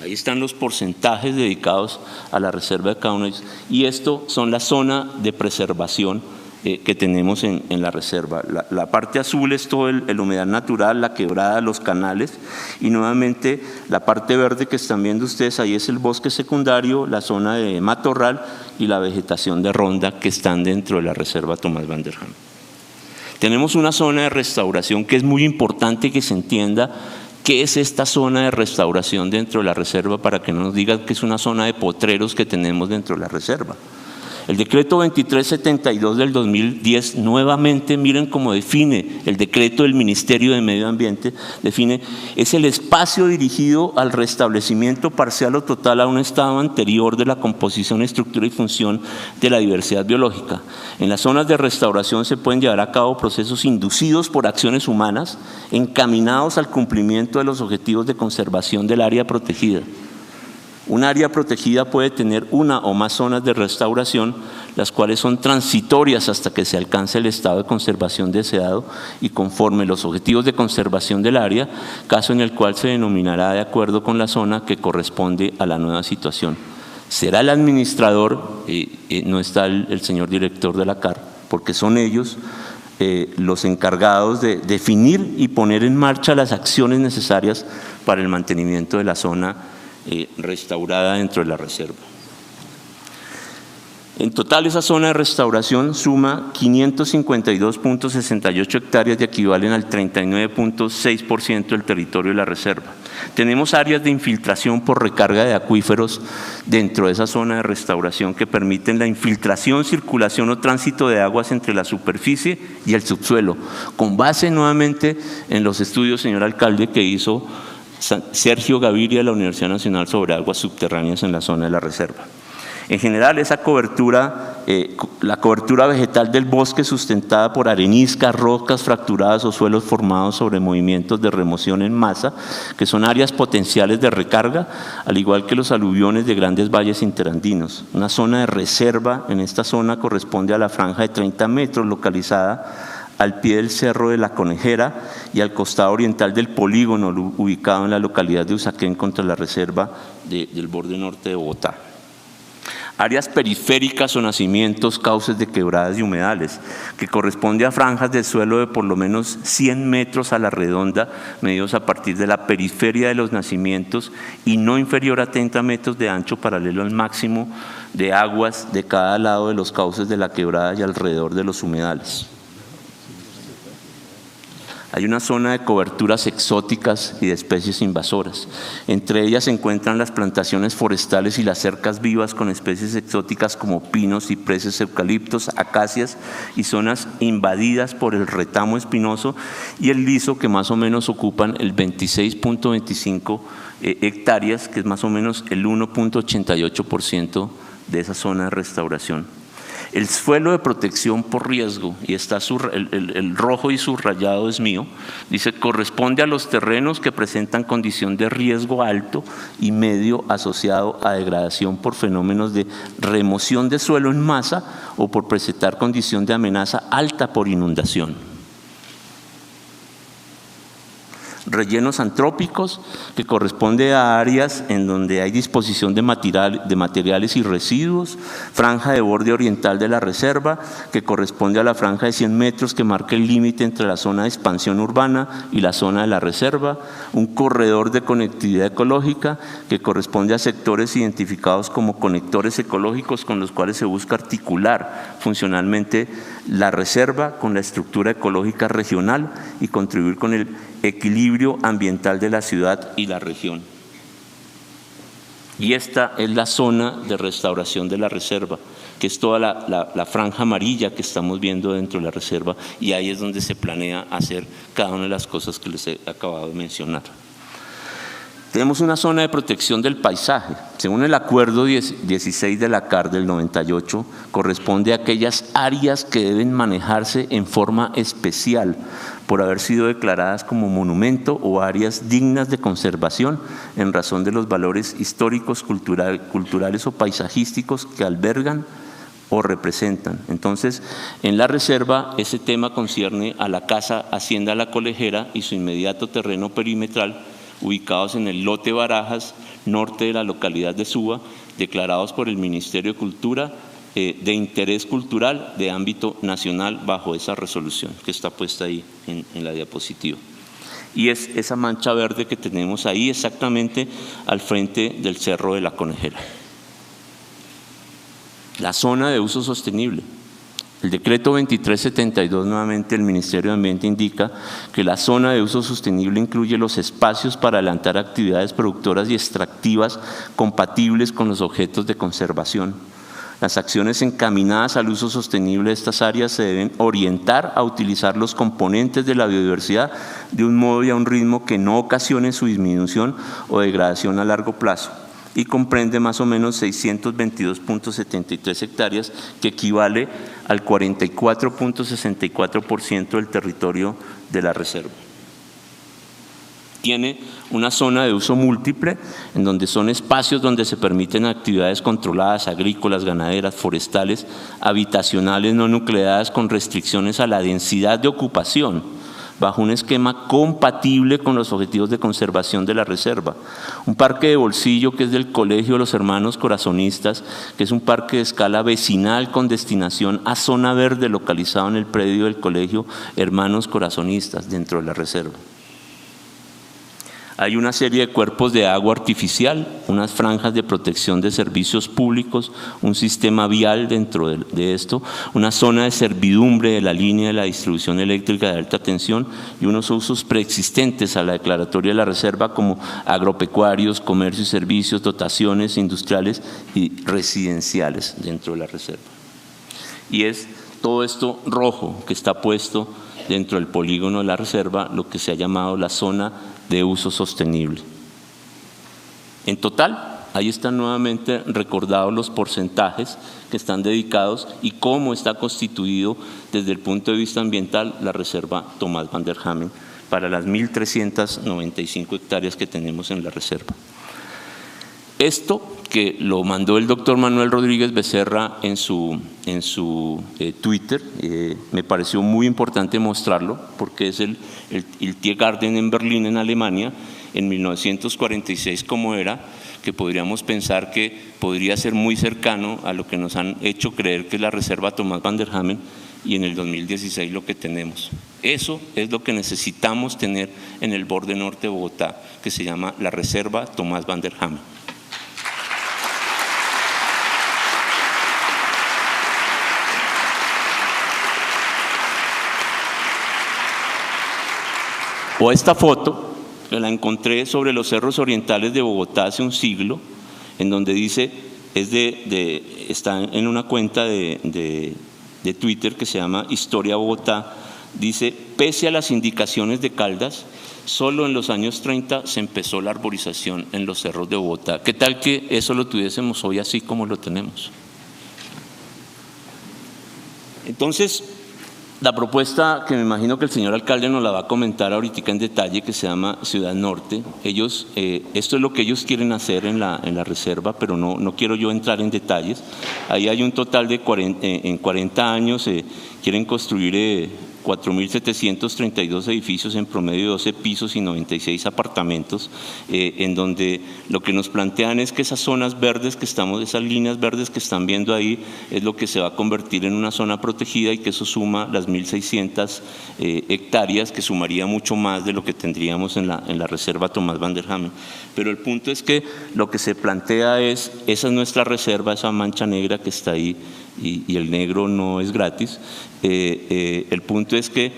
Ahí están los porcentajes dedicados a la reserva de cada uno de ellos. Y esto son la zona de preservación que tenemos en la reserva. La parte azul es todo el humedal natural, la quebrada, los canales, y nuevamente la parte verde que están viendo ustedes ahí es el bosque secundario, la zona de matorral y la vegetación de ronda que están dentro de la reserva Tomás Van der Ham. Tenemos una zona de restauración que es muy importante que se entienda. ¿Qué es esta zona de restauración dentro de la reserva? Para que no nos digan que es una zona de potreros que tenemos dentro de la reserva. El decreto 2372 del 2010, nuevamente miren cómo define el decreto del Ministerio de Medio Ambiente, define, es el espacio dirigido al restablecimiento parcial o total a un estado anterior de la composición, estructura y función de la diversidad biológica. En las zonas de restauración se pueden llevar a cabo procesos inducidos por acciones humanas encaminados al cumplimiento de los objetivos de conservación del área protegida. Un área protegida puede tener una o más zonas de restauración, las cuales son transitorias hasta que se alcance el estado de conservación deseado y conforme los objetivos de conservación del área, caso en el cual se denominará de acuerdo con la zona que corresponde a la nueva situación. Será el administrador, no está el señor director de la CAR, porque son ellos los encargados de definir y poner en marcha las acciones necesarias para el mantenimiento de la zona restaurada dentro de la reserva. En total, esa zona de restauración suma 552.68 hectáreas y equivalen al 39.6% del territorio de la reserva. Tenemos áreas de infiltración por recarga de acuíferos dentro de esa zona de restauración que permiten la infiltración, circulación o tránsito de aguas entre la superficie y el subsuelo, con base nuevamente en los estudios, señor alcalde, que hizo Sergio Gaviria de la Universidad Nacional sobre aguas subterráneas en la zona de la reserva. En general, esa cobertura, la cobertura vegetal del bosque sustentada por areniscas, rocas fracturadas o suelos formados sobre movimientos de remoción en masa, que son áreas potenciales de recarga, al igual que los aluviones de grandes valles interandinos. Una zona de reserva en esta zona corresponde a la franja de 30 metros localizada al pie del Cerro de la Conejera y al costado oriental del polígono ubicado en la localidad de Usaquén contra la reserva del borde norte de Bogotá. Áreas periféricas o nacimientos, cauces de quebradas y humedales, que corresponde a franjas de suelo de por lo menos 100 metros a la redonda, medidos a partir de la periferia de los nacimientos y no inferior a 30 metros de ancho paralelo al máximo de aguas de cada lado de los cauces de la quebrada y alrededor de los humedales. Hay una zona de coberturas exóticas y de especies invasoras. Entre ellas se encuentran las plantaciones forestales y las cercas vivas con especies exóticas como pinos, cipreses, eucaliptos, acacias y zonas invadidas por el retamo espinoso y el liso, que más o menos ocupan el 26.25 hectáreas, que es más o menos el 1.88% de esa zona de restauración. El suelo de protección por riesgo, y está el rojo y subrayado es mío, dice: corresponde a los terrenos que presentan condición de riesgo alto y medio asociado a degradación por fenómenos de remoción de suelo en masa o por presentar condición de amenaza alta por inundación. Rellenos antrópicos, que corresponde a áreas en donde hay disposición de materiales y residuos. Franja de borde oriental de la reserva, que corresponde a la franja de 100 metros que marca el límite entre la zona de expansión urbana y la zona de la reserva. Un corredor de conectividad ecológica, que corresponde a sectores identificados como conectores ecológicos con los cuales se busca articular funcionalmente la reserva con la estructura ecológica regional y contribuir con el equilibrio ambiental de la ciudad y la región. Y esta es la zona de restauración de la reserva, que es toda la franja amarilla que estamos viendo dentro de la reserva, y ahí es donde se planea hacer cada una de las cosas que les he acabado de mencionar. Tenemos una zona de protección del paisaje. Según el acuerdo 16 de la CAR del 98, corresponde a aquellas áreas que deben manejarse en forma especial por haber sido declaradas como monumento o áreas dignas de conservación en razón de los valores históricos, culturales o paisajísticos que albergan o representan. Entonces, en la reserva, ese tema concierne a la Casa Hacienda La Colejera y su inmediato terreno perimetral, ubicados en el lote Barajas, norte de la localidad de Suba, declarados por el Ministerio de Cultura de interés cultural de ámbito nacional bajo esa resolución que está puesta ahí en la diapositiva. Y es esa mancha verde que tenemos ahí exactamente al frente del Cerro de la Conejera. La zona de uso sostenible. El decreto 2372, nuevamente el Ministerio de Ambiente indica que la zona de uso sostenible incluye los espacios para adelantar actividades productoras y extractivas compatibles con los objetos de conservación. Las acciones encaminadas al uso sostenible de estas áreas se deben orientar a utilizar los componentes de la biodiversidad de un modo y a un ritmo que no ocasione su disminución o degradación a largo plazo, y comprende más o menos 622.73 hectáreas, que equivale al 44.64% del territorio de la reserva. Tiene una zona de uso múltiple, en donde son espacios donde se permiten actividades controladas, agrícolas, ganaderas, forestales, habitacionales no nucleadas, con restricciones a la densidad de ocupación, bajo un esquema compatible con los objetivos de conservación de la reserva. Un parque de bolsillo que es del Colegio de los Hermanos Corazonistas, que es un parque de escala vecinal con destinación a zona verde, localizado en el predio del Colegio Hermanos Corazonistas dentro de la reserva. Hay una serie de cuerpos de agua artificial, unas franjas de protección de servicios públicos, un sistema vial dentro de esto, una zona de servidumbre de la línea de la distribución eléctrica de alta tensión y unos usos preexistentes a la declaratoria de la reserva, como agropecuarios, comercio y servicios, dotaciones industriales y residenciales dentro de la reserva. Y es todo esto rojo que está puesto dentro del polígono de la reserva, lo que se ha llamado la zona de uso sostenible. En total, ahí están nuevamente recordados los porcentajes que están dedicados y cómo está constituido desde el punto de vista ambiental la reserva Tomás van der Hamen para las 1.395 hectáreas que tenemos en la reserva. Esto, que lo mandó el doctor Manuel Rodríguez Becerra en su Twitter, me pareció muy importante mostrarlo, porque es el Tiergarten en Berlín, en Alemania, en 1946 como era, que podríamos pensar que podría ser muy cercano a lo que nos han hecho creer que es la reserva Tomás van der Hamen, y en el 2016 lo que tenemos. Eso es lo que necesitamos tener en el borde norte de Bogotá, que se llama la reserva Tomás van der Hamen. O esta foto, que la encontré sobre los cerros orientales de Bogotá hace un siglo, en donde dice, está en una cuenta de Twitter que se llama Historia Bogotá, dice, pese a las indicaciones de Caldas, solo en los años 30 se empezó la arborización en los cerros de Bogotá. ¿Qué tal que eso lo tuviésemos hoy así como lo tenemos? Entonces, la propuesta que me imagino que el señor alcalde nos la va a comentar ahorita en detalle, que se llama Ciudad Norte, ellos, esto es lo que ellos quieren hacer en la reserva, pero no quiero yo entrar en detalles. Ahí hay un total de 40 años, quieren construir 4.732 edificios en promedio de 12 pisos y 96 apartamentos, en donde lo que nos plantean es que esas zonas verdes esas líneas verdes que están viendo ahí, es lo que se va a convertir en una zona protegida y que eso suma las 1.600 hectáreas, que sumaría mucho más de lo que tendríamos en la reserva Tomás Van der Hamen. Pero el punto es que lo que se plantea es, esa es nuestra reserva, esa mancha negra que está ahí, y el negro no es gratis. El punto es que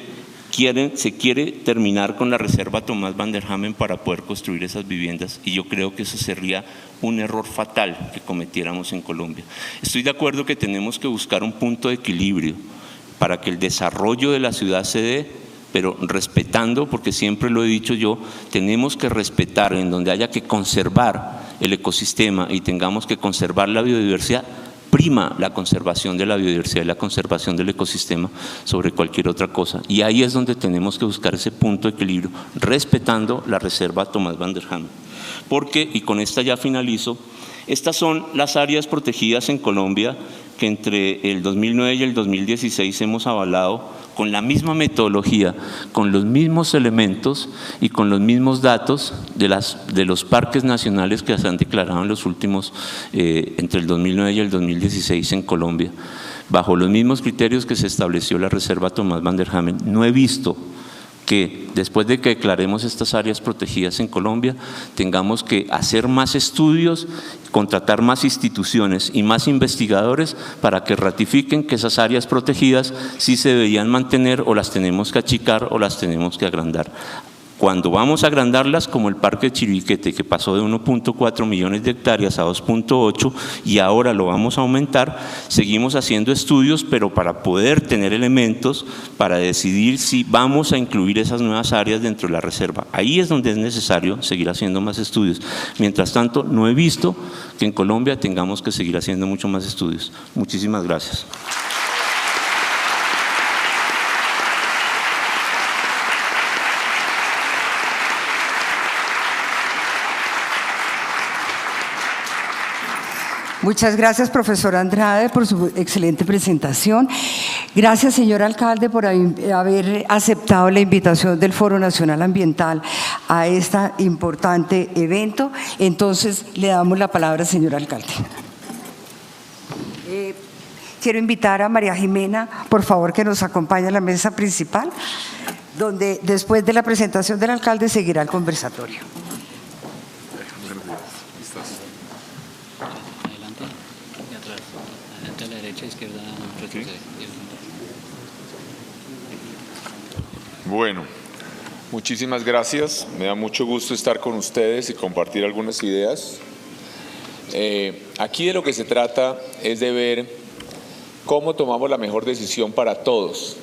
se quiere terminar con la reserva Tomás Van der Hamen para poder construir esas viviendas, y yo creo que eso sería un error fatal que cometiéramos en Colombia. Estoy de acuerdo que tenemos que buscar un punto de equilibrio para que el desarrollo de la ciudad se dé, pero respetando, porque siempre lo he dicho yo, tenemos que respetar en donde haya que conservar el ecosistema y tengamos que conservar la biodiversidad. Prima la conservación de la biodiversidad y la conservación del ecosistema sobre cualquier otra cosa. Y ahí es donde tenemos que buscar ese punto de equilibrio, respetando la reserva Tomás Van der Hamen. Porque, y con esta ya finalizo, estas son las áreas protegidas en Colombia que entre el 2009 y el 2016 hemos avalado con la misma metodología, con los mismos elementos y con los mismos datos de los parques nacionales que se han declarado en los últimos, entre el 2009 y el 2016 en Colombia, bajo los mismos criterios que se estableció la reserva Tomás Van der Hamen. No he visto que después de que declaremos estas áreas protegidas en Colombia, tengamos que hacer más estudios, contratar más instituciones y más investigadores para que ratifiquen que esas áreas protegidas sí se deberían mantener, o las tenemos que achicar o las tenemos que agrandar. Cuando vamos a agrandarlas, como el Parque de Chiribiquete, que pasó de 1.4 millones de hectáreas a 2.8 y ahora lo vamos a aumentar, seguimos haciendo estudios, pero para poder tener elementos para decidir si vamos a incluir esas nuevas áreas dentro de la reserva. Ahí es donde es necesario seguir haciendo más estudios. Mientras tanto, no he visto que en Colombia tengamos que seguir haciendo mucho más estudios. Muchísimas gracias. Muchas gracias, profesor Andrade, por su excelente presentación. Gracias, señor alcalde, por haber aceptado la invitación del Foro Nacional Ambiental a este importante evento. Entonces, le damos la palabra al señor alcalde. Quiero invitar a María Jimena, por favor, que nos acompañe a la mesa principal, donde después de la presentación del alcalde seguirá el conversatorio. Bueno, muchísimas gracias. Me da mucho gusto estar con ustedes y compartir algunas ideas. Aquí de lo que se trata es de ver cómo tomamos la mejor decisión para todos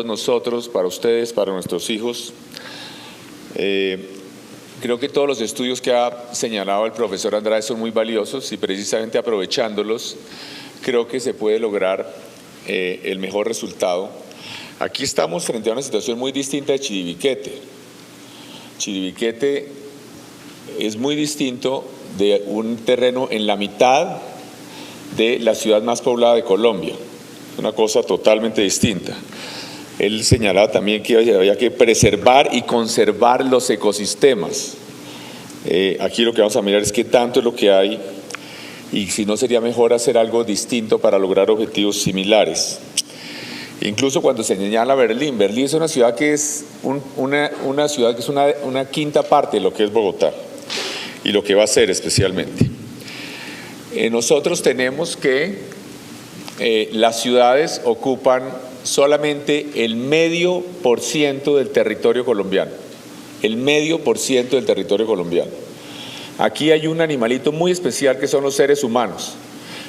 nosotros, para ustedes, para nuestros hijos. Creo que todos los estudios que ha señalado el profesor Andrade son muy valiosos y precisamente aprovechándolos creo que se puede lograr el mejor resultado. Aquí estamos frente a una situación muy distinta de Chiribiquete. Chiribiquete es muy distinto de un terreno en la mitad de la ciudad más poblada de Colombia. Una cosa totalmente distinta. Él señalaba también que había que preservar y conservar los ecosistemas. Aquí lo que vamos a mirar es qué tanto es lo que hay y si no sería mejor hacer algo distinto para lograr objetivos similares. Incluso cuando se señala Berlín es una ciudad que es una ciudad que es una quinta parte de lo que es Bogotá y lo que va a ser especialmente. Nosotros tenemos que las ciudades ocupan solamente el 0,5% del territorio colombiano. el 0,5% del territorio colombiano. Aquí hay un animalito muy especial que son los seres humanos,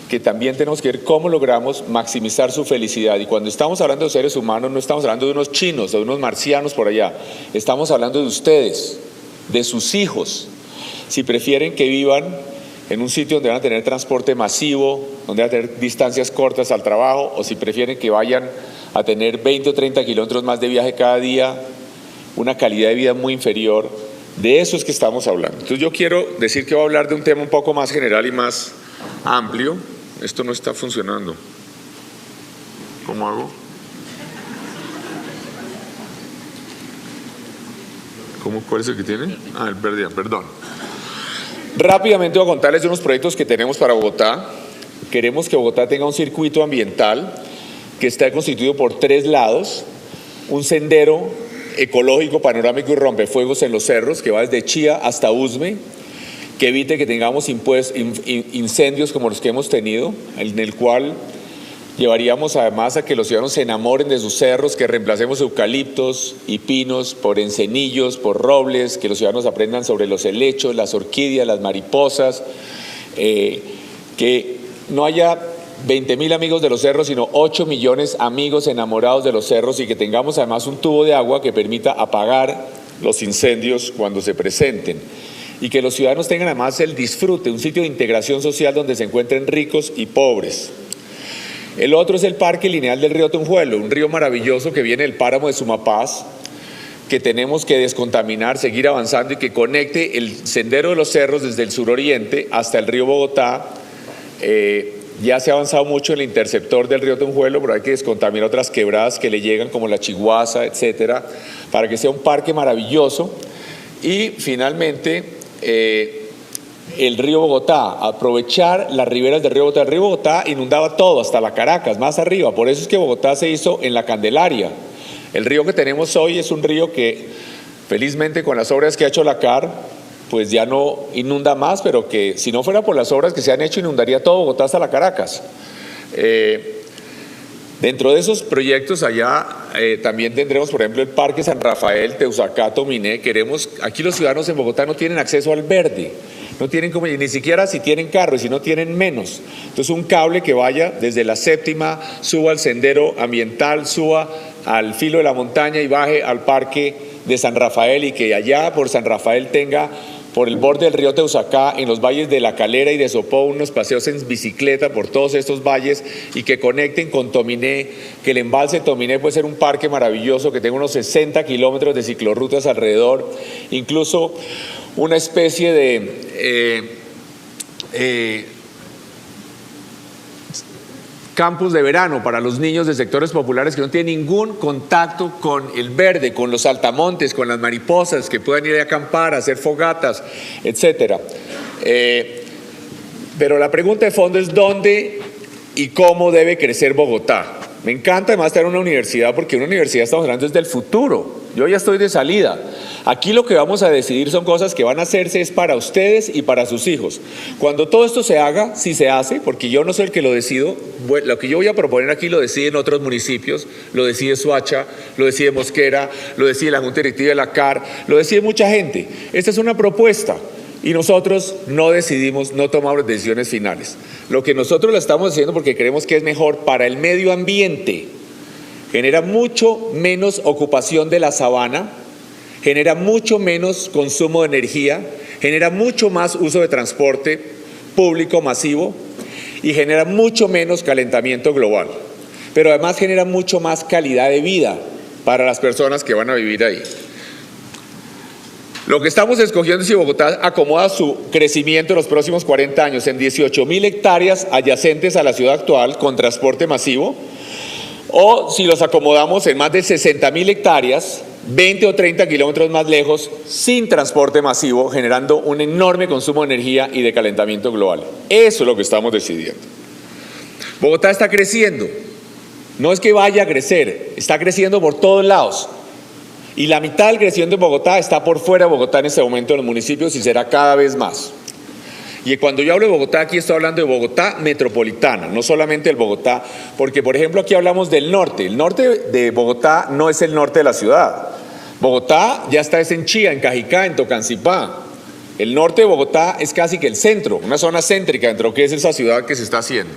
que también tenemos que ver cómo logramos maximizar su felicidad. Y cuando estamos hablando de seres humanos, no estamos hablando de unos chinos, de unos marcianos por allá, estamos hablando de ustedes, de sus hijos. Si prefieren que vivan en un sitio donde van a tener transporte masivo, donde van a tener distancias cortas al trabajo, o si prefieren que vayan a tener 20 o 30 kilómetros más de viaje cada día, una calidad de vida muy inferior, de eso es que estamos hablando. Entonces yo quiero decir que voy a hablar de un tema un poco más general y más amplio. Esto no está funcionando. ¿Cómo hago? ¿Cuál es el que tiene? El verde, perdón. Rápidamente voy a contarles de unos proyectos que tenemos para Bogotá. Queremos que Bogotá tenga un circuito ambiental que está constituido por 3 lados, un sendero ecológico, panorámico y rompefuegos en los cerros que va desde Chía hasta Usme, que evite que tengamos incendios como los que hemos tenido, en el cual llevaríamos además a que los ciudadanos se enamoren de sus cerros, que reemplacemos eucaliptos y pinos por encenillos, por robles, que los ciudadanos aprendan sobre los helechos, las orquídeas, las mariposas, que no haya 20.000 amigos de los cerros, sino 8 millones amigos enamorados de los cerros, y que tengamos además un tubo de agua que permita apagar los incendios cuando se presenten. Y que los ciudadanos tengan además el disfrute, un sitio de integración social donde se encuentren ricos y pobres. El otro es el Parque Lineal del Río Tunjuelo, un río maravilloso que viene del páramo de Sumapaz, que tenemos que descontaminar, seguir avanzando, y que conecte el sendero de los cerros desde el suroriente hasta el río Bogotá. Ya se ha avanzado mucho en el interceptor del río Tunjuelo, pero hay que descontaminar otras quebradas que le llegan, como la Chiguaza, etcétera, para que sea un parque maravilloso. Y finalmente, el río Bogotá, aprovechar las riberas del río Bogotá. El río Bogotá inundaba todo, hasta la Caracas, más arriba. Por eso es que Bogotá se hizo en la Candelaria. El río que tenemos hoy es un río que, felizmente, con las obras que ha hecho la CAR, pues ya no inunda más, pero que si no fuera por las obras que se han hecho, inundaría todo Bogotá hasta la Caracas. Dentro de esos proyectos allá también tendremos, por ejemplo, el Parque San Rafael, Teusaca, Tominé. Aquí los ciudadanos en Bogotá no tienen acceso al verde, no tienen como, ni siquiera si tienen carro, y si no tienen menos. Entonces un cable que vaya desde la séptima, suba al sendero ambiental, suba al filo de la montaña y baje al Parque de San Rafael, y que allá por San Rafael tenga, por el borde del río Teusaca, en los valles de La Calera y de Sopó, unos paseos en bicicleta por todos estos valles, y que conecten con Tominé, que el embalse de Tominé puede ser un parque maravilloso, que tenga unos 60 kilómetros de ciclorrutas alrededor, incluso una especie de campus de verano para los niños de sectores populares que no tienen ningún contacto con el verde, con los saltamontes, con las mariposas, que puedan ir a acampar, a hacer fogatas, etcétera. Pero la pregunta de fondo es dónde y cómo debe crecer Bogotá. Me encanta además tener una universidad, porque una universidad, estamos hablando, es del futuro. Yo ya estoy de salida. Aquí lo que vamos a decidir son cosas que van a hacerse es para ustedes y para sus hijos. Cuando todo esto se haga, si se hace, porque yo no soy el que lo decido, lo que yo voy a proponer aquí lo deciden otros municipios, lo decide Soacha, lo decide Mosquera, lo decide la Junta Directiva de la CAR, lo decide mucha gente. Esta es una propuesta. Y nosotros no decidimos, no tomamos decisiones finales. Lo que nosotros lo estamos haciendo porque creemos que es mejor para el medio ambiente. Genera mucho menos ocupación de la sabana, genera mucho menos consumo de energía, genera mucho más uso de transporte público masivo y genera mucho menos calentamiento global. Pero además genera mucho más calidad de vida para las personas que van a vivir ahí. Lo que estamos escogiendo es si Bogotá acomoda su crecimiento en los próximos 40 años en 18.000 hectáreas adyacentes a la ciudad actual con transporte masivo, o si los acomodamos en más de 60.000 hectáreas, 20 o 30 kilómetros más lejos, sin transporte masivo, generando un enorme consumo de energía y de calentamiento global. Eso es lo que estamos decidiendo. Bogotá está creciendo. No es que vaya a crecer, está creciendo por todos lados. Y la mitad del crecimiento en Bogotá está por fuera de Bogotá en este momento en los municipios, y será cada vez más. Y cuando yo hablo de Bogotá, aquí estoy hablando de Bogotá metropolitana, no solamente el Bogotá, porque por ejemplo aquí hablamos del norte. El norte de Bogotá no es el norte de la ciudad. Bogotá ya está en Chía, en Cajicá, en Tocancipá. El norte de Bogotá es casi que el centro, una zona céntrica dentro de lo que es esa ciudad que se está haciendo.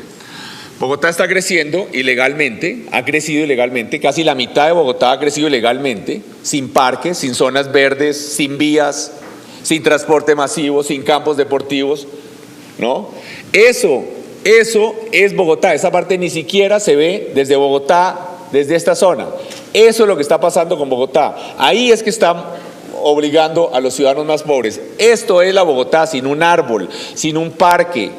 Bogotá está creciendo ilegalmente, ha crecido ilegalmente, casi la mitad de Bogotá ha crecido ilegalmente, sin parques, sin zonas verdes, sin vías, sin transporte masivo, sin campos deportivos, ¿no? Eso es Bogotá, esa parte ni siquiera se ve desde Bogotá, desde esta zona. Eso es lo que está pasando con Bogotá. Ahí es que están obligando a los ciudadanos más pobres. Esto es la Bogotá sin un árbol, sin un parque,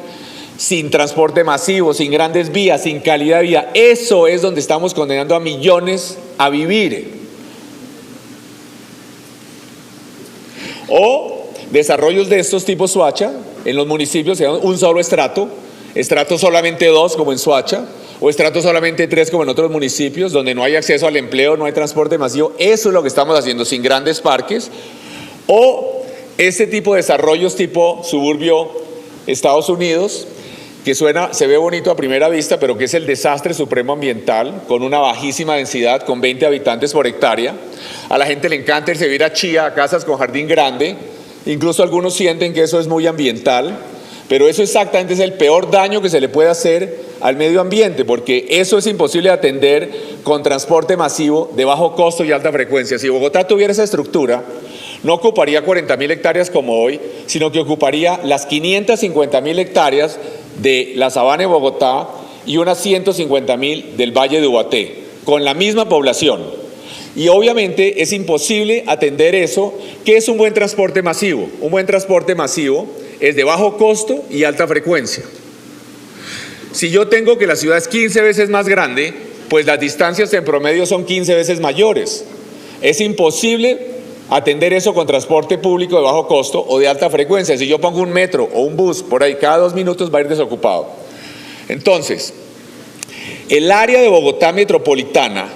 sin transporte masivo, sin grandes vías, sin calidad de vida. Eso es donde estamos condenando a millones a vivir. O desarrollos de estos tipos Soacha, en los municipios se dan un solo estrato solamente 2 como en Soacha, o estrato solamente 3 como en otros municipios, donde no hay acceso al empleo, no hay transporte masivo. Eso es lo que estamos haciendo, sin grandes parques. O este tipo de desarrollos tipo suburbio Estados Unidos, que se ve bonito a primera vista, pero que es el desastre supremo ambiental, con una bajísima densidad, con 20 habitantes por hectárea. A la gente le encanta irse a vivir a Chía, a casas con jardín grande. Incluso algunos sienten que eso es muy ambiental, pero eso exactamente es el peor daño que se le puede hacer al medio ambiente, porque eso es imposible de atender con transporte masivo de bajo costo y alta frecuencia. Si Bogotá tuviera esa estructura, no ocuparía 40.000 hectáreas como hoy, sino que ocuparía las 550.000 hectáreas de la sabana de Bogotá y unas 150.000 del Valle de Ubaté, con la misma población. Y obviamente es imposible atender eso. ¿Qué es un buen transporte masivo? Un buen transporte masivo es de bajo costo y alta frecuencia. Si yo tengo que la ciudad es 15 veces más grande, pues las distancias en promedio son 15 veces mayores. Es imposible atender eso con transporte público de bajo costo o de alta frecuencia. Si yo pongo un metro o un bus por ahí, cada 2 minutos va a ir desocupado. Entonces, el área de Bogotá metropolitana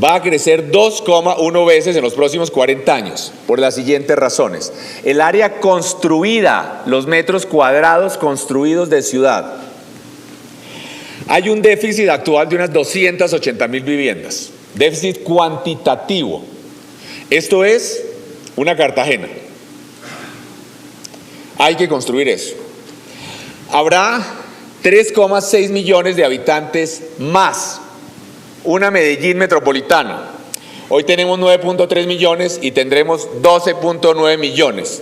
va a crecer 2,1 veces en los próximos 40 años, por las siguientes razones. El área construida, los metros cuadrados construidos de ciudad. Hay un déficit actual de unas 280.000 viviendas, déficit cuantitativo. Esto es una Cartagena. Hay que construir eso. Habrá 3,6 millones de habitantes más, una Medellín metropolitana. Hoy tenemos 9.3 millones y tendremos 12.9 millones.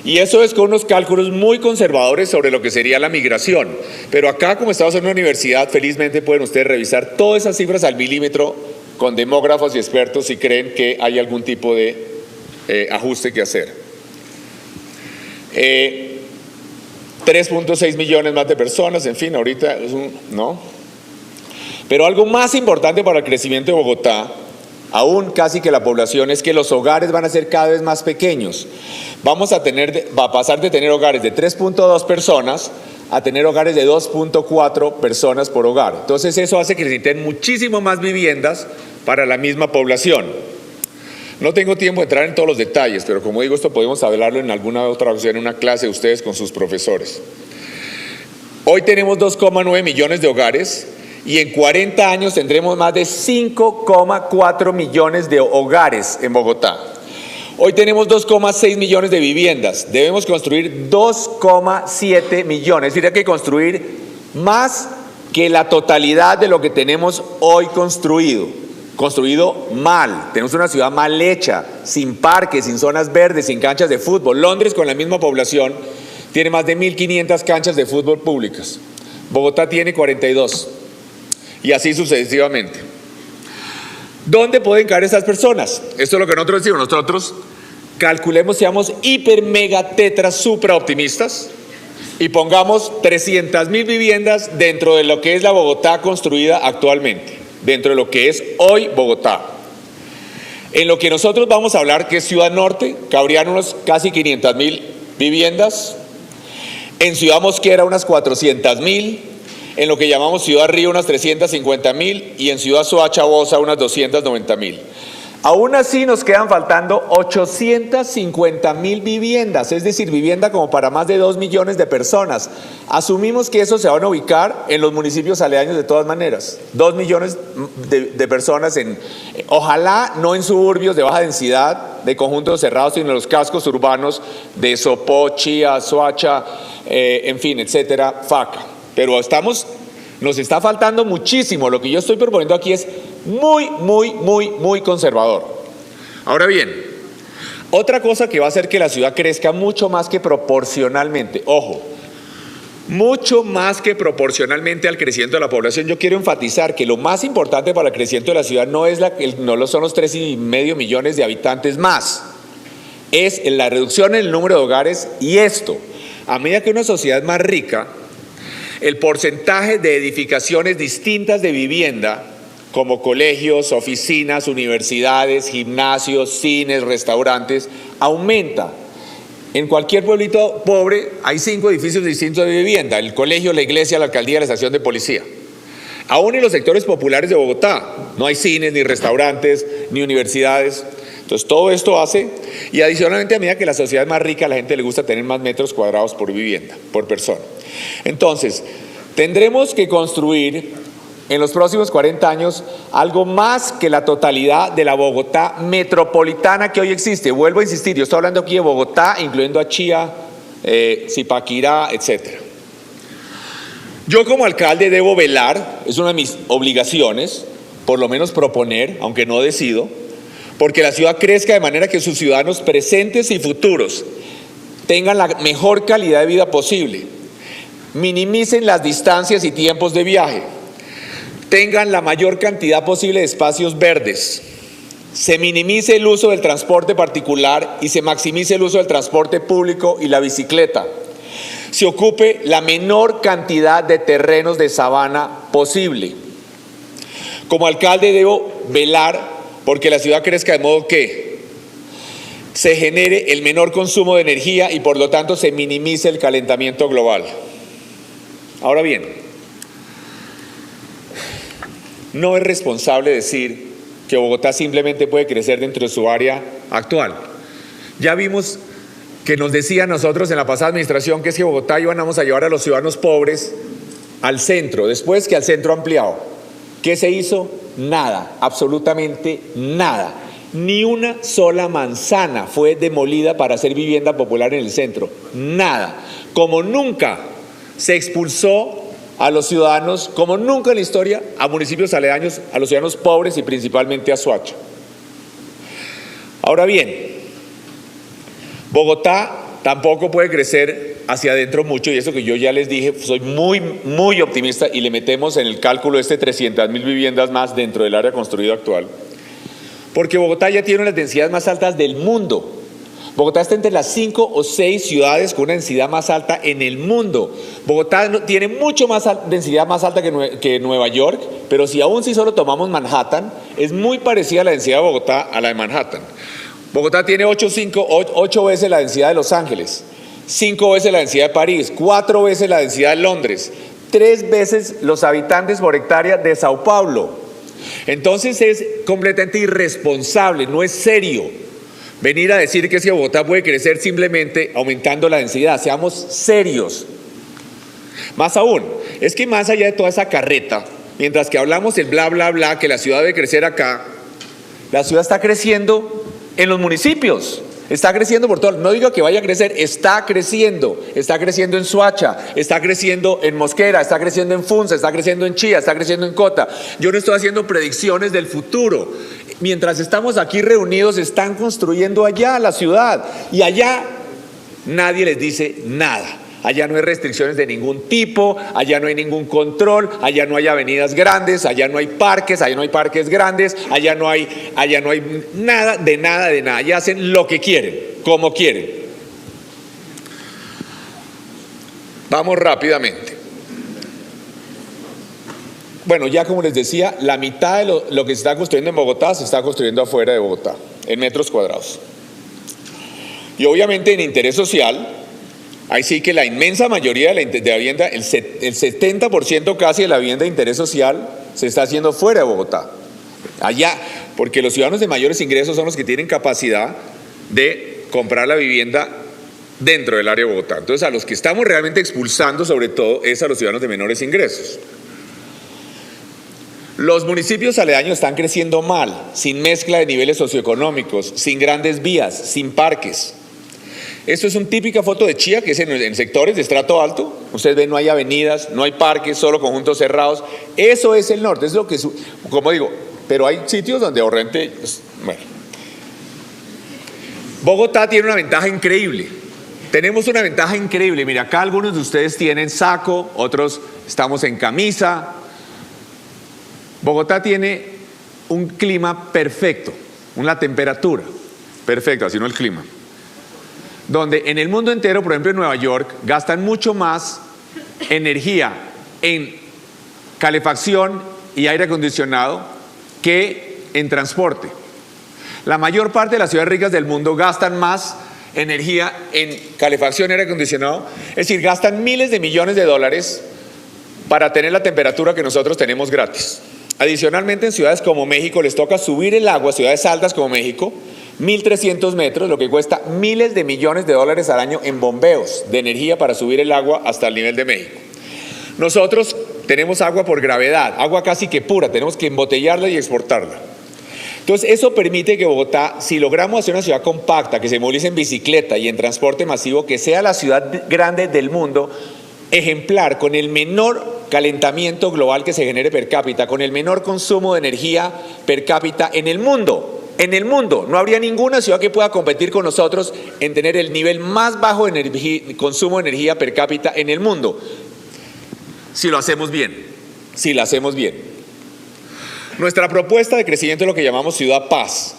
Y eso es con unos cálculos muy conservadores sobre lo que sería la migración. Pero acá, como estamos en una universidad, felizmente pueden ustedes revisar todas esas cifras al milímetro con demógrafos y expertos si creen que hay algún tipo de ajuste que hacer. 3.6 millones más de personas, en fin, ahorita es ¿no? Pero algo más importante para el crecimiento de Bogotá, aún casi que la población, es que los hogares van a ser cada vez más pequeños. Va a pasar de tener hogares de 3.2 personas a tener hogares de 2.4 personas por hogar. Entonces eso hace que necesiten muchísimo más viviendas para la misma población. No tengo tiempo de entrar en todos los detalles, pero como digo, esto podemos hablarlo en alguna otra ocasión, en una clase de ustedes con sus profesores. Hoy tenemos 2,9 millones de hogares y en 40 años tendremos más de 5,4 millones de hogares en Bogotá. Hoy tenemos 2,6 millones de viviendas, debemos construir 2,7 millones, es decir, hay que construir más que la totalidad de lo que tenemos hoy construido mal. Tenemos una ciudad mal hecha, sin parques, sin zonas verdes, sin canchas de fútbol. Londres, con la misma población, tiene más de 1.500 canchas de fútbol públicas. Bogotá tiene 42 y así sucesivamente. ¿Dónde pueden caer estas personas? Esto es lo que nosotros decimos. Nosotros calculemos, seamos hiper, mega, tetra, supra optimistas y pongamos 300.000 viviendas dentro de lo que es la Bogotá construida actualmente, dentro de lo que es hoy Bogotá. En lo que nosotros vamos a hablar, que es Ciudad Norte, cabrían unos casi 500.000 viviendas. En Ciudad Mosquera unas 400.000. En lo que llamamos Ciudad Río unas 350.000 y en Ciudad Soacha Bosa unas 290.000. Aún así nos quedan faltando 850.000 viviendas, es decir, vivienda como para más de 2 millones de personas. Asumimos que eso se van a ubicar en los municipios aledaños de todas maneras. 2 millones de personas, ojalá no en suburbios de baja densidad, de conjuntos cerrados, sino en los cascos urbanos de Sopó, Chía, Soacha, en fin, etcétera, Faca. Pero nos está faltando muchísimo. Lo que yo estoy proponiendo aquí es muy conservador. Ahora bien, otra cosa que va a hacer que la ciudad crezca mucho más que proporcionalmente, ojo, mucho más que proporcionalmente al crecimiento de la población. Yo quiero enfatizar que lo más importante para el crecimiento de la ciudad no son los 3,5 millones de habitantes más, es la reducción en el número de hogares. Y esto, a medida que una sociedad es más rica, el porcentaje de edificaciones distintas de vivienda, como colegios, oficinas, universidades, gimnasios, cines, restaurantes, aumenta. En cualquier pueblito pobre hay 5 edificios distintos de vivienda: el colegio, la iglesia, la alcaldía, la estación de policía. Aún en los sectores populares de Bogotá no hay cines, ni restaurantes, ni universidades. Entonces todo esto hace, y adicionalmente a medida que la sociedad es más rica, a la gente le gusta tener más metros cuadrados por vivienda, por persona. Entonces, tendremos que construir en los próximos 40 años algo más que la totalidad de la Bogotá metropolitana que hoy existe. Vuelvo a insistir, yo estoy hablando aquí de Bogotá, incluyendo a Chía, Zipaquirá, etc. Yo como alcalde debo velar, es una de mis obligaciones, por lo menos proponer, aunque no decido, porque la ciudad crezca de manera que sus ciudadanos presentes y futuros tengan la mejor calidad de vida posible, minimicen las distancias y tiempos de viaje, tengan la mayor cantidad posible de espacios verdes, se minimice el uso del transporte particular y se maximice el uso del transporte público y la bicicleta, se ocupe la menor cantidad de terrenos de sabana posible. Como alcalde debo velar porque la ciudad crezca de modo que se genere el menor consumo de energía y por lo tanto se minimice el calentamiento global. Ahora bien, no es responsable decir que Bogotá simplemente puede crecer dentro de su área actual. Ya vimos que nos decían nosotros en la pasada administración que es que Bogotá íbamos a llevar a los ciudadanos pobres al centro, después que al centro ampliado. ¿Qué se hizo? Nada, absolutamente nada. Ni una sola manzana fue demolida para hacer vivienda popular en el centro. Nada. Como nunca se expulsó a los ciudadanos, como nunca en la historia, a municipios aledaños, a los ciudadanos pobres y principalmente a Soacha. Ahora bien, Bogotá tampoco puede crecer hacia adentro mucho, y eso que yo ya les dije, soy muy optimista, y le metemos en el cálculo 300.000 viviendas más dentro del área construida actual, porque Bogotá ya tiene las densidades más altas del mundo. Bogotá está entre las 5 o 6 ciudades con una densidad más alta en el mundo. Bogotá tiene mucho más densidad más alta que Nueva York, pero si solo tomamos Manhattan, es muy parecida la densidad de Bogotá a la de Manhattan. Bogotá tiene 8 veces la densidad de Los Ángeles, 5 veces la densidad de París, 4 veces la densidad de Londres, 3 veces los habitantes por hectárea de Sao Paulo. Entonces es completamente irresponsable, no es serio venir a decir que Bogotá puede crecer simplemente aumentando la densidad. Seamos serios. Más aún, es que más allá de toda esa carreta, mientras que hablamos el bla bla bla que la ciudad debe crecer acá, la ciudad está creciendo en los municipios, está creciendo por todo. No digo que vaya a crecer, está creciendo en Soacha, está creciendo en Mosquera, está creciendo en Funza, está creciendo en Chía, está creciendo en Cota. Yo no estoy haciendo predicciones del futuro. Mientras estamos aquí reunidos, están construyendo allá la ciudad, y allá nadie les dice nada. Allá no hay restricciones de ningún tipo, allá no hay ningún control, allá no hay avenidas grandes, allá no hay parques grandes, allá no hay nada, allá hacen lo que quieren, como quieren. Vamos rápidamente. Bueno, ya como les decía, la mitad de lo que se está construyendo en Bogotá se está construyendo afuera de Bogotá, en metros cuadrados. Y obviamente en interés social, ahí sí que la inmensa mayoría de la vivienda, el 70% casi de la vivienda de interés social, se está haciendo fuera de Bogotá. Allá, porque los ciudadanos de mayores ingresos son los que tienen capacidad de comprar la vivienda dentro del área de Bogotá. Entonces, a los que estamos realmente expulsando, sobre todo, es a los ciudadanos de menores ingresos. Los municipios aledaños están creciendo mal, sin mezcla de niveles socioeconómicos, sin grandes vías, sin parques. Esto es una típica foto de Chía, que es en sectores de estrato alto. Ustedes ven, no hay avenidas, no hay parques, solo conjuntos cerrados. Eso es el norte, es lo que, como digo, pero hay sitios donde realmente, bueno. Bogotá tiene una ventaja increíble. Tenemos una ventaja increíble. Mira, acá algunos de ustedes tienen saco, otros estamos en camisa. Bogotá tiene un clima perfecto, una temperatura perfecta, sino el clima. Donde en el mundo entero, por ejemplo en Nueva York, gastan mucho más energía en calefacción y aire acondicionado que en transporte. La mayor parte de las ciudades ricas del mundo gastan más energía en calefacción y aire acondicionado, es decir, gastan miles de millones de dólares para tener la temperatura que nosotros tenemos gratis. Adicionalmente, en ciudades como México les toca subir el agua, ciudades altas como México, 1.300 metros, lo que cuesta miles de millones de dólares al año en bombeos de energía para subir el agua hasta el nivel de México. Nosotros tenemos agua por gravedad, agua casi que pura, tenemos que embotellarla y exportarla. Entonces, eso permite que Bogotá, si logramos hacer una ciudad compacta, que se movilice en bicicleta y en transporte masivo, que sea la ciudad grande del mundo, ejemplar, con el menor calentamiento global que se genere per cápita, con el menor consumo de energía per cápita en el mundo. En el mundo no habría ninguna ciudad que pueda competir con nosotros en tener el nivel más bajo de consumo de energía per cápita en el mundo. Si lo hacemos bien, si lo hacemos bien. Nuestra propuesta de crecimiento es lo que llamamos Ciudad Paz.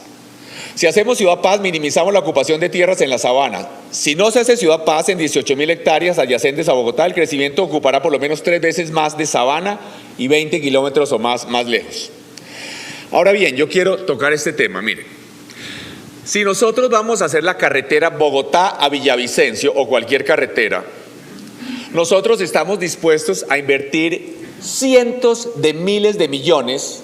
Si hacemos Ciudad Paz, minimizamos la ocupación de tierras en la sabana. Si no se hace Ciudad Paz en 18.000 hectáreas adyacentes a Bogotá, el crecimiento ocupará por lo menos 3 veces más de sabana y 20 kilómetros o más lejos. Ahora bien, yo quiero tocar este tema, miren. Si nosotros vamos a hacer la carretera Bogotá a Villavicencio o cualquier carretera, nosotros estamos dispuestos a invertir cientos de miles de millones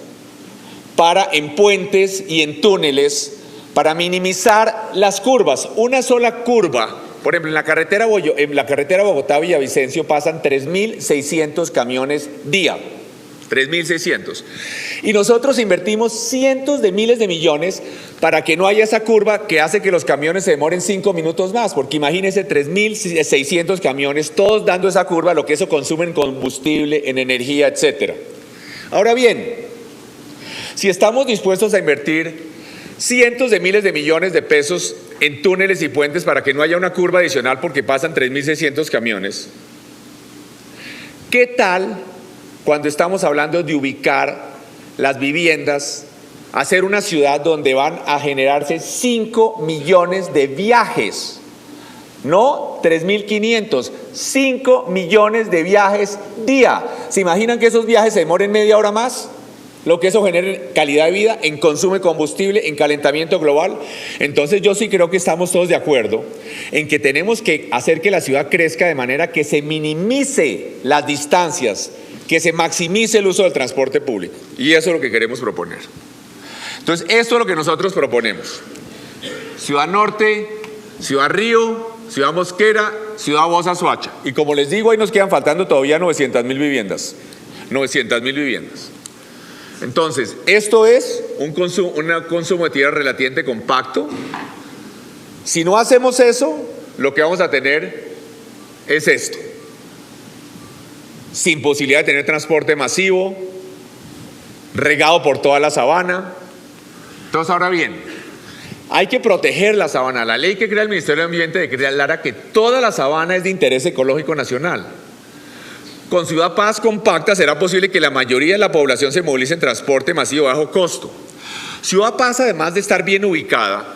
en puentes y en túneles para minimizar las curvas. Una sola curva, por ejemplo, en la carretera Bogotá-Villavicencio pasan 3.600 camiones día. 3.600. Y nosotros invertimos cientos de miles de millones para que no haya esa curva que hace que los camiones se demoren 5 minutos más, porque imagínense 3.600 camiones, todos dando esa curva, lo que eso consume en combustible, en energía, etc. Ahora bien, si estamos dispuestos a invertir cientos de miles de millones de pesos en túneles y puentes para que no haya una curva adicional porque pasan 3.600 camiones, ¿qué tal cuando estamos hablando de ubicar las viviendas, hacer una ciudad donde van a generarse 5 millones de viajes? No 3.500, 5 millones de viajes día. ¿Se imaginan que esos viajes se demoren media hora más? Lo que eso genera en calidad de vida, en consumo de combustible, en calentamiento global. Entonces yo sí creo que estamos todos de acuerdo en que tenemos que hacer que la ciudad crezca de manera que se minimice las distancias, que se maximice el uso del transporte público. Y eso es lo que queremos proponer. Entonces, esto es lo que nosotros proponemos. Ciudad Norte, Ciudad Río, Ciudad Mosquera, Ciudad Bosa-Soacha. Y como les digo, ahí nos quedan faltando todavía 900.000 viviendas. 900.000 viviendas. Entonces, esto es un consumo de tierra relativamente compacto. Si no hacemos eso, lo que vamos a tener es esto. Sin posibilidad de tener transporte masivo, regado por toda la sabana. Entonces, ahora bien, hay que proteger la sabana. La ley que crea el Ministerio de Ambiente declara que toda la sabana es de interés ecológico nacional. Con Ciudad Paz compacta será posible que la mayoría de la población se movilice en transporte masivo a bajo costo. Ciudad Paz, además de estar bien ubicada,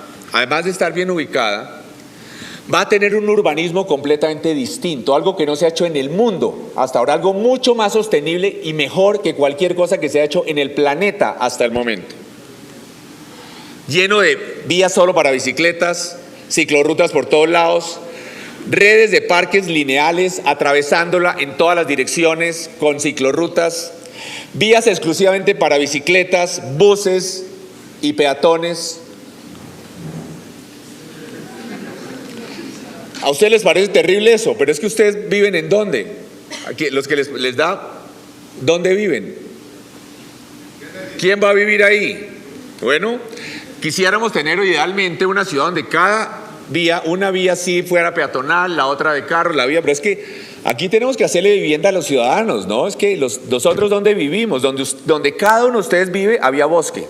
va a tener un urbanismo completamente distinto, algo que no se ha hecho en el mundo hasta ahora, algo mucho más sostenible y mejor que cualquier cosa que se ha hecho en el planeta hasta el momento. Lleno de vías solo para bicicletas, ciclorrutas por todos lados, redes de parques lineales atravesándola en todas las direcciones con ciclorrutas, vías exclusivamente para bicicletas, buses y peatones. A ustedes les parece terrible eso, pero es que ustedes viven ¿en dónde? Aquí, los que les da, ¿dónde viven? ¿Quién va a vivir ahí? Bueno, quisiéramos tener idealmente una ciudad donde cada vía, una vía sí fuera peatonal, la otra de carro, la vía, pero es que aquí tenemos que hacerle vivienda a los ciudadanos, ¿no? Es que nosotros donde vivimos, donde cada uno de ustedes vive, había bosque.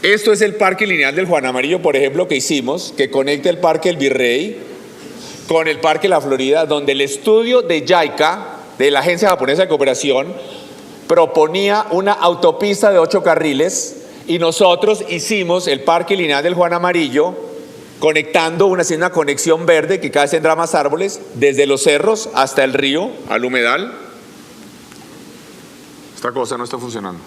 Esto es el parque lineal del Juan Amarillo, por ejemplo, que hicimos, que conecta el Parque El Virrey con el Parque La Florida, donde el estudio de JICA, de la Agencia Japonesa de Cooperación, proponía una autopista de 8 carriles y nosotros hicimos el parque lineal del Juan Amarillo conectando haciendo una conexión verde que cada vez tendrá más árboles desde los cerros hasta el río, al humedal. Esta cosa no está funcionando.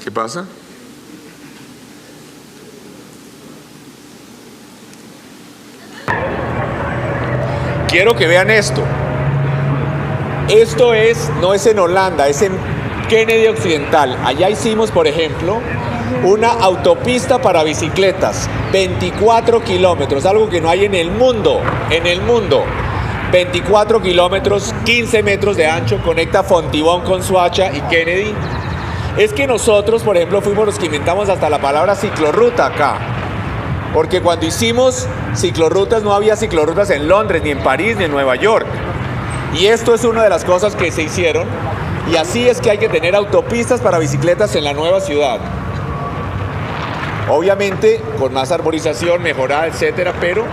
¿Qué pasa? Quiero que vean esto. Esto no es en Holanda, es en Kennedy Occidental. Allá hicimos, por ejemplo, una autopista para bicicletas, 24 kilómetros, algo que no hay en el mundo, 24 kilómetros, 15 metros de ancho, conecta Fontibón con Soacha y Kennedy. Es que nosotros, por ejemplo, fuimos los que inventamos hasta la palabra ciclorruta acá. Porque cuando hicimos ciclorrutas no había ciclorrutas en Londres, ni en París, ni en Nueva York. Y esto es una de las cosas que se hicieron. Y así es que hay que tener autopistas para bicicletas en la nueva ciudad. Obviamente con más arborización, mejorada, etcétera, pero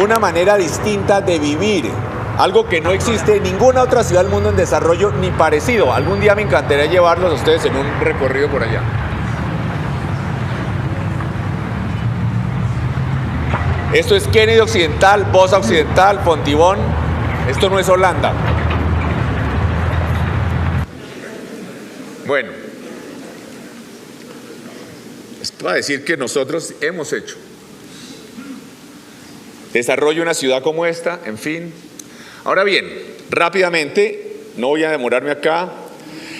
una manera distinta de vivir. Algo que no existe en ninguna otra ciudad del mundo en desarrollo ni parecido. Algún día me encantaría llevarlos a ustedes en un recorrido por allá. Esto es Kennedy Occidental, Bosa Occidental, Fontibón. Esto no es Holanda. Bueno, es para decir que nosotros hemos hecho desarrollo una ciudad como esta, en fin. Ahora bien, rápidamente, no voy a demorarme acá.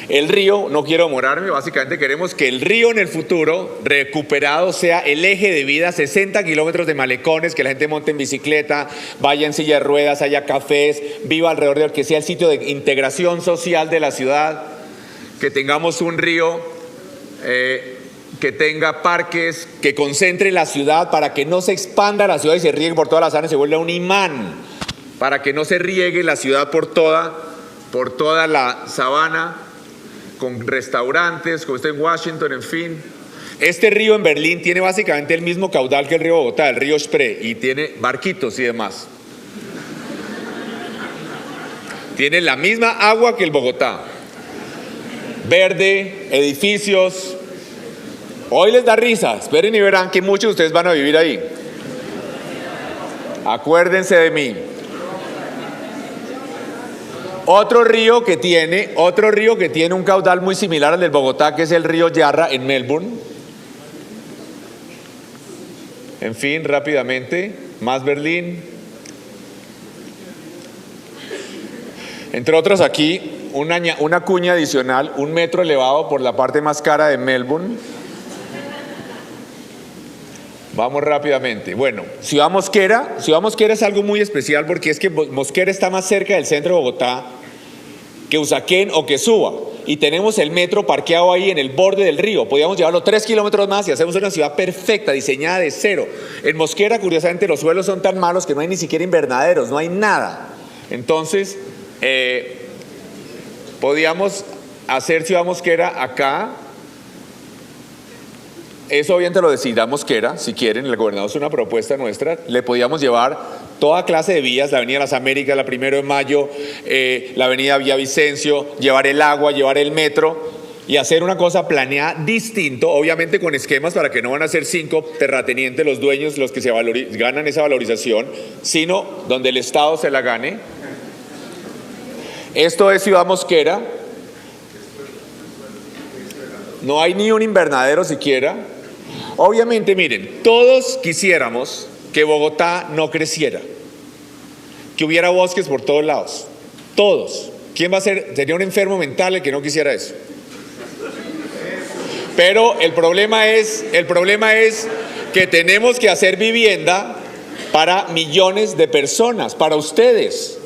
El río, no quiero demorarme, básicamente queremos que el río en el futuro recuperado sea el eje de vida, 60 kilómetros de malecones, que la gente monte en bicicleta, vaya en silla de ruedas, haya cafés, viva alrededor de que sea el sitio de integración social de la ciudad, que tengamos un río que tenga parques, que concentre la ciudad para que no se expanda la ciudad y se riegue por todas las áreas, se vuelva un imán, para que no se riegue la ciudad por toda la sabana, con restaurantes, como está en Washington, en fin. Este río en Berlín tiene básicamente el mismo caudal que el río Bogotá, el río Spree, y tiene barquitos y demás. Tiene la misma agua que el Bogotá. Verde, edificios. Hoy les da risa, esperen y verán que muchos de ustedes van a vivir ahí. Acuérdense de mí. Otro río que tiene un caudal muy similar al del Bogotá, que es el río Yarra en Melbourne. En fin, rápidamente, más Berlín. Entre otros aquí, una cuña adicional, 1 metro elevado por la parte más cara de Melbourne. Vamos rápidamente. Bueno, Ciudad Mosquera es algo muy especial porque es que Mosquera está más cerca del centro de Bogotá que Usaquén o que Suba. Y tenemos el metro parqueado ahí en el borde del río. Podríamos llevarlo 3 kilómetros más y hacemos una ciudad perfecta, diseñada de cero. En Mosquera, curiosamente, los suelos son tan malos que no hay ni siquiera invernaderos, no hay nada. Entonces, podíamos hacer Ciudad Mosquera acá. Eso obviamente lo decidirá Mosquera, si quieren, el gobernador es una propuesta nuestra. Le podíamos llevar toda clase de vías, la Avenida Las Américas, la 1 de Mayo, la Avenida Villavicencio, llevar el agua, llevar el metro y hacer una cosa planeada distinto, obviamente con esquemas para que no van a ser 5 terratenientes los dueños los que ganan esa valorización, sino donde el Estado se la gane. Esto es Ciudad Mosquera. No hay ni un invernadero siquiera. Obviamente, miren, todos quisiéramos que Bogotá no creciera, que hubiera bosques por todos lados, todos. ¿Quién va a ser? Sería un enfermo mental el que no quisiera eso. Pero el problema es que tenemos que hacer vivienda para millones de personas, para ustedes,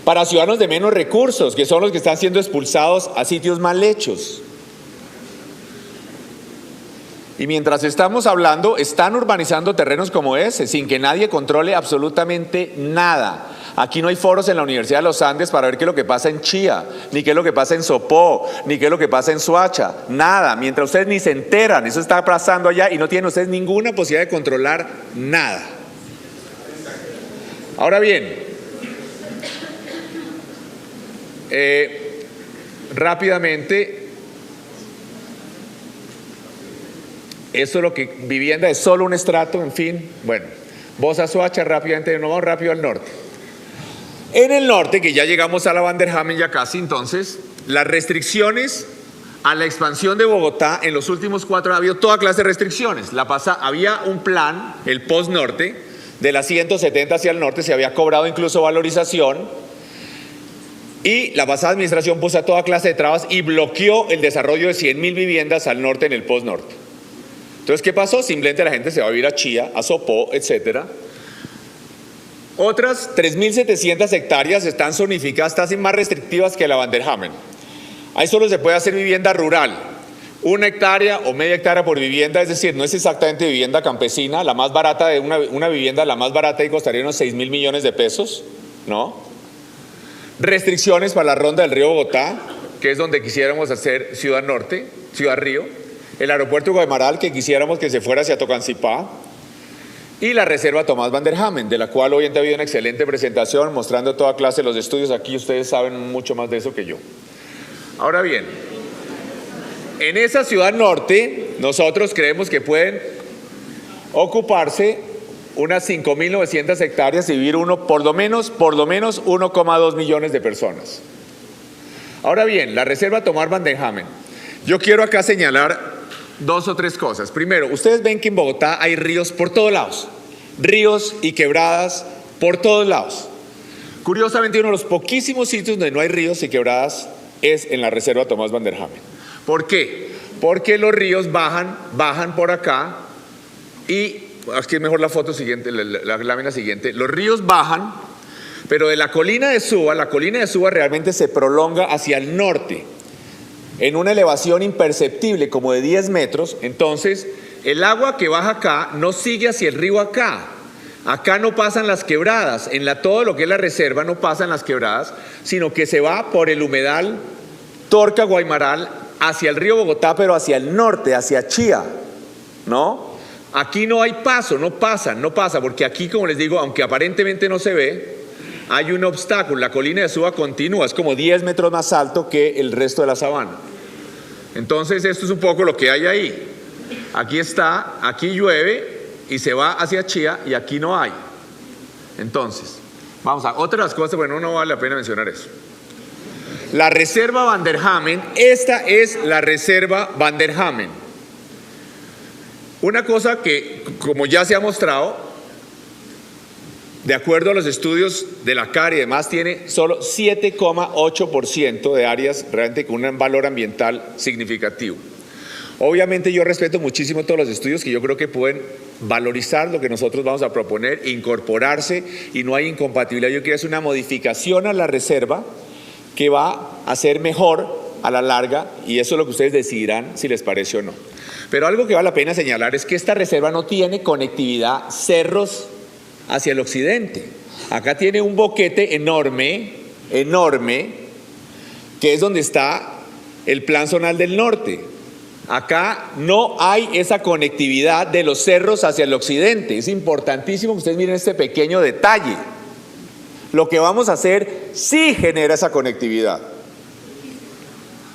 para ciudadanos de menos recursos, que son los que están siendo expulsados a sitios mal hechos. Y mientras estamos hablando, están urbanizando terrenos como ese, sin que nadie controle absolutamente nada. Aquí no hay foros en la Universidad de los Andes para ver qué es lo que pasa en Chía, ni qué es lo que pasa en Sopó, ni qué es lo que pasa en Soacha. Nada, mientras ustedes ni se enteran, eso está pasando allá y no tienen ustedes ninguna posibilidad de controlar nada. Ahora bien, rápidamente, eso es lo que vivienda es solo un estrato, en fin. Bueno, Bosa, Soacha, rápidamente, nos vamos rápido al norte. En el norte, que ya llegamos a la Van der Hamen ya casi, entonces, las restricciones a la expansión de Bogotá en los últimos 4 años ha habido toda clase de restricciones. Había un plan, el post-norte, de la 170 hacia el norte, se había cobrado incluso valorización, y la pasada administración puso toda clase de trabas y bloqueó el desarrollo de 100.000 viviendas al norte en el post-norte. Entonces, ¿qué pasó? Simplemente la gente se va a vivir a Chía, a Sopó, etcétera. Otras 3.700 hectáreas están zonificadas, casi más restrictivas que la Van der Hamen. Ahí solo se puede hacer vivienda rural, 1 hectárea o media hectárea por vivienda, es decir, no es exactamente vivienda campesina. La más barata de una vivienda, la más barata ahí costaría unos 6.000 millones de pesos, ¿no? Restricciones para la ronda del río Bogotá, que es donde quisiéramos hacer Ciudad Norte, Ciudad Río. El aeropuerto de Guaymaral, que quisiéramos que se fuera hacia Tocancipá. Y la reserva Tomás Van der Hamen, de la cual hoy ha habido una excelente presentación mostrando toda clase de los estudios. Aquí ustedes saben mucho más de eso que yo. Ahora bien, en esa ciudad norte, nosotros creemos que pueden ocuparse unas 5.900 hectáreas y vivir por lo menos 1,2 millones de personas. Ahora bien, la reserva Tomás Van der Hamen. Yo quiero acá señalar 2 o 3 cosas. Primero, ustedes ven que en Bogotá hay ríos por todos lados, ríos y quebradas por todos lados. Curiosamente, uno de los poquísimos sitios donde no hay ríos y quebradas es en la reserva Tomás Van der Hamen. ¿Por qué? Porque los ríos bajan por acá y, aquí es mejor la foto siguiente, la lámina siguiente. Los ríos bajan, pero de la colina de Suba realmente se prolonga hacia el norte, en una elevación imperceptible como de 10 metros, entonces el agua que baja acá no sigue hacia el río acá. Acá no pasan las quebradas, todo lo que es la reserva no pasan las quebradas, sino que se va por el humedal Torca Guaymaral hacia el río Bogotá, pero hacia el norte, hacia Chía, ¿no? Aquí no hay paso, no pasa, porque aquí, como les digo, aunque aparentemente no se ve, hay un obstáculo. La colina de Suba continúa, es como 10 metros más alto que el resto de la sabana. Entonces, esto es un poco lo que hay ahí. Aquí llueve y se va hacia Chía y aquí no hay. Entonces, vamos a otras cosas, bueno, no vale la pena mencionar eso. La reserva Van der Hamen, esta es la reserva Van der Hamen. Una cosa que, como ya se ha mostrado, de acuerdo a los estudios de la CAR y demás, tiene solo 7,8% de áreas realmente con un valor ambiental significativo. Obviamente yo respeto muchísimo todos los estudios que yo creo que pueden valorizar lo que nosotros vamos a proponer, incorporarse, y no hay incompatibilidad. Yo quiero hacer una modificación a la reserva que va a ser mejor a la larga, y eso es lo que ustedes decidirán si les parece o no. Pero algo que vale la pena señalar es que esta reserva no tiene conectividad cerros hacia el occidente. Acá tiene un boquete enorme, que es donde está el Plan Zonal del Norte. Acá no hay esa conectividad de los cerros hacia el occidente. Es importantísimo que ustedes miren este pequeño detalle. Lo que vamos a hacer sí genera esa conectividad,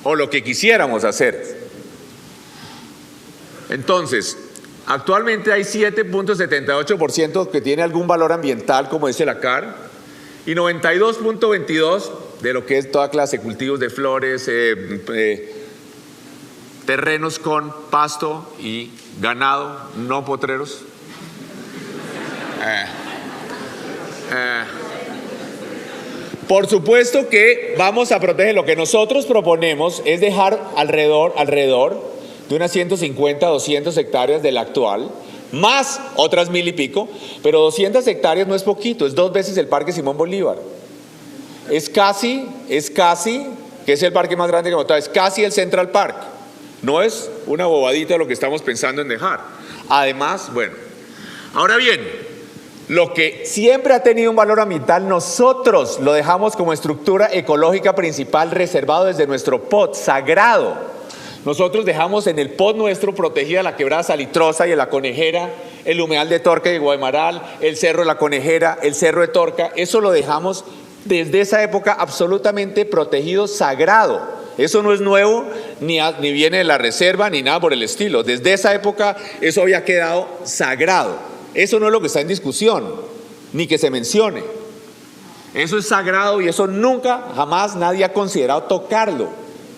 o lo que quisiéramos hacer. Entonces, actualmente hay 7,78% que tiene algún valor ambiental, como dice la CAR, y 92,22% de lo que es toda clase de cultivos de flores, terrenos con pasto y ganado, no potreros. Por supuesto que vamos a proteger. Lo que nosotros proponemos es dejar alrededor de unas 150, 200 hectáreas del actual, más otras 1000 y pico, pero 200 hectáreas no es poquito, es 2 veces el Parque Simón Bolívar. Es casi, que es el parque más grande que hemos tenido, es casi el Central Park. No es una bobadita lo que estamos pensando en dejar. Además, bueno, ahora bien, lo que siempre ha tenido un valor ambiental, nosotros lo dejamos como estructura ecológica principal reservado desde nuestro POT, sagrado. Nosotros dejamos en el POT nuestro protegida la quebrada Salitrosa y La Conejera, el humedal de Torca y de Guaymaral, el cerro de La Conejera, el cerro de Torca. Eso lo dejamos desde esa época absolutamente protegido, sagrado. Eso no es nuevo, ni viene de la reserva, ni nada por el estilo. Desde esa época eso había quedado sagrado. Eso no es lo que está en discusión, ni que se mencione. Eso es sagrado y eso nunca, jamás nadie ha considerado tocarlo,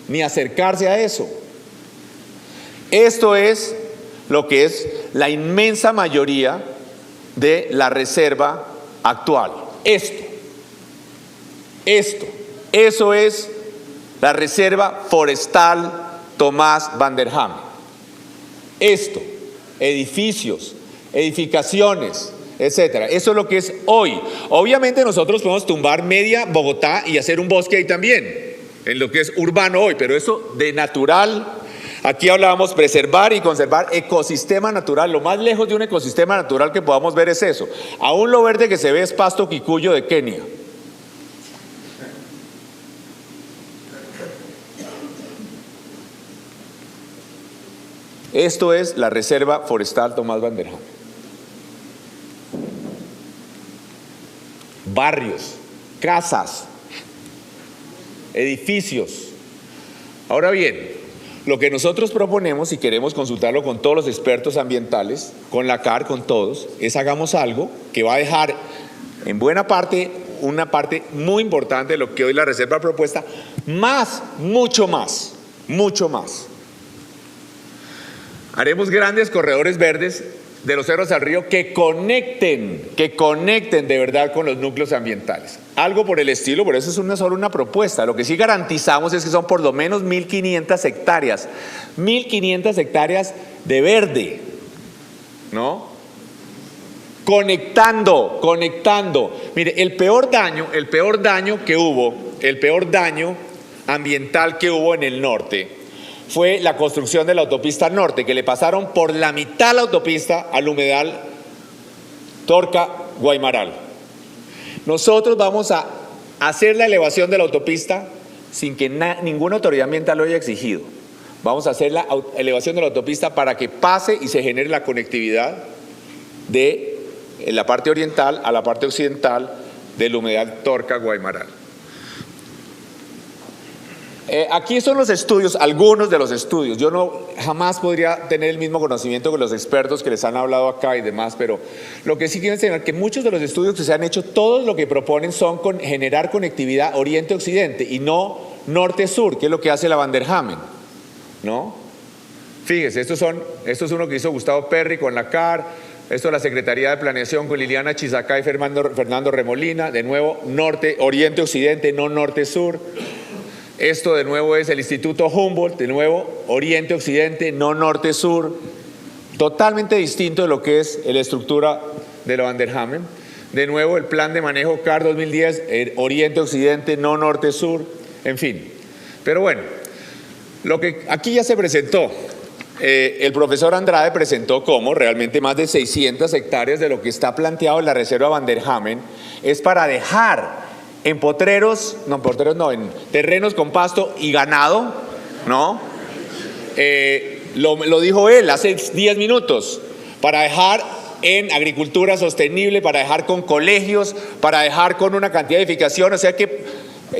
ni acercarse a eso. Esto es lo que es la inmensa mayoría de la reserva actual. Eso es la Reserva Forestal Tomás van der Hamen. Edificios, edificaciones, etcétera. Eso es lo que es hoy. Obviamente nosotros podemos tumbar media Bogotá y hacer un bosque ahí también, en lo que es urbano hoy, pero eso de natural. Aquí hablábamos preservar y conservar ecosistema natural. Lo más lejos de un ecosistema natural que podamos ver es eso. Aún lo verde que se ve es pasto quicuyo de Kenia. Esto es la Reserva Forestal Tomás van der Hamen. Barrios, casas, edificios. Ahora bien, lo que nosotros proponemos, y queremos consultarlo con todos los expertos ambientales, con la CAR, con todos, es hagamos algo que va a dejar en buena parte, una parte muy importante de lo que hoy la Reserva propuesta, mucho más. Haremos grandes corredores verdes de los cerros al río que conecten de verdad con los núcleos ambientales. Algo por el estilo, por eso es solo una propuesta. Lo que sí garantizamos es que son por lo menos 1.500 hectáreas. 1.500 hectáreas de verde, ¿no? Conectando. Mire, el peor daño ambiental que hubo en el norte fue la construcción de la autopista norte, que le pasaron por la mitad la autopista al humedal Torca-Guaymaral. Nosotros vamos a hacer la elevación de la autopista sin que ninguna autoridad ambiental lo haya exigido. Vamos a hacer la elevación de la autopista para que pase y se genere la conectividad de la parte oriental a la parte occidental del humedal Torca-Guaymaral. Aquí son los estudios, algunos de los estudios. Yo jamás podría tener el mismo conocimiento que los expertos que les han hablado acá y demás, pero lo que sí quiero enseñar que muchos de los estudios que se han hecho, todos lo que proponen son generar conectividad oriente-occidente y no norte-sur, que es lo que hace la Van der Hamen, ¿no? Fíjese, esto es uno que hizo Gustavo Perry con la CAR, esto es la Secretaría de Planeación con Liliana Chisacá y Fernando Remolina, de nuevo norte, oriente-occidente, no norte-sur. Esto de nuevo es el Instituto Humboldt, de nuevo oriente-occidente, no norte-sur, totalmente distinto de lo que es la estructura de la Van der Hamen. De nuevo el Plan de Manejo CAR 2010, oriente-occidente, no norte-sur, en fin. Pero bueno, lo que aquí ya se presentó, el profesor Andrade presentó cómo realmente más de 600 hectáreas de lo que está planteado en la Reserva Van der Hamen es para dejar en en terrenos con pasto y ganado, ¿no? Lo dijo él hace 10 minutos, para dejar en agricultura sostenible, para dejar con colegios, para dejar con una cantidad de edificación, o sea que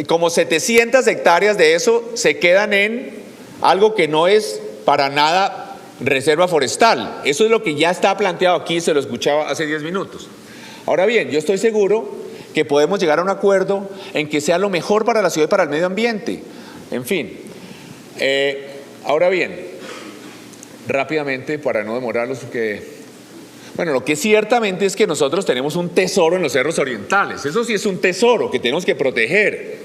como 700 hectáreas de eso se quedan en algo que no es para nada reserva forestal. Eso es lo que ya está planteado aquí, se lo escuchaba hace 10 minutos. Ahora bien, yo estoy seguro que podemos llegar a un acuerdo en que sea lo mejor para la ciudad y para el medio ambiente. En fin, ahora bien, rápidamente para no demorarlos, bueno, lo que ciertamente es que nosotros tenemos un tesoro en los cerros orientales. Eso sí es un tesoro que tenemos que proteger.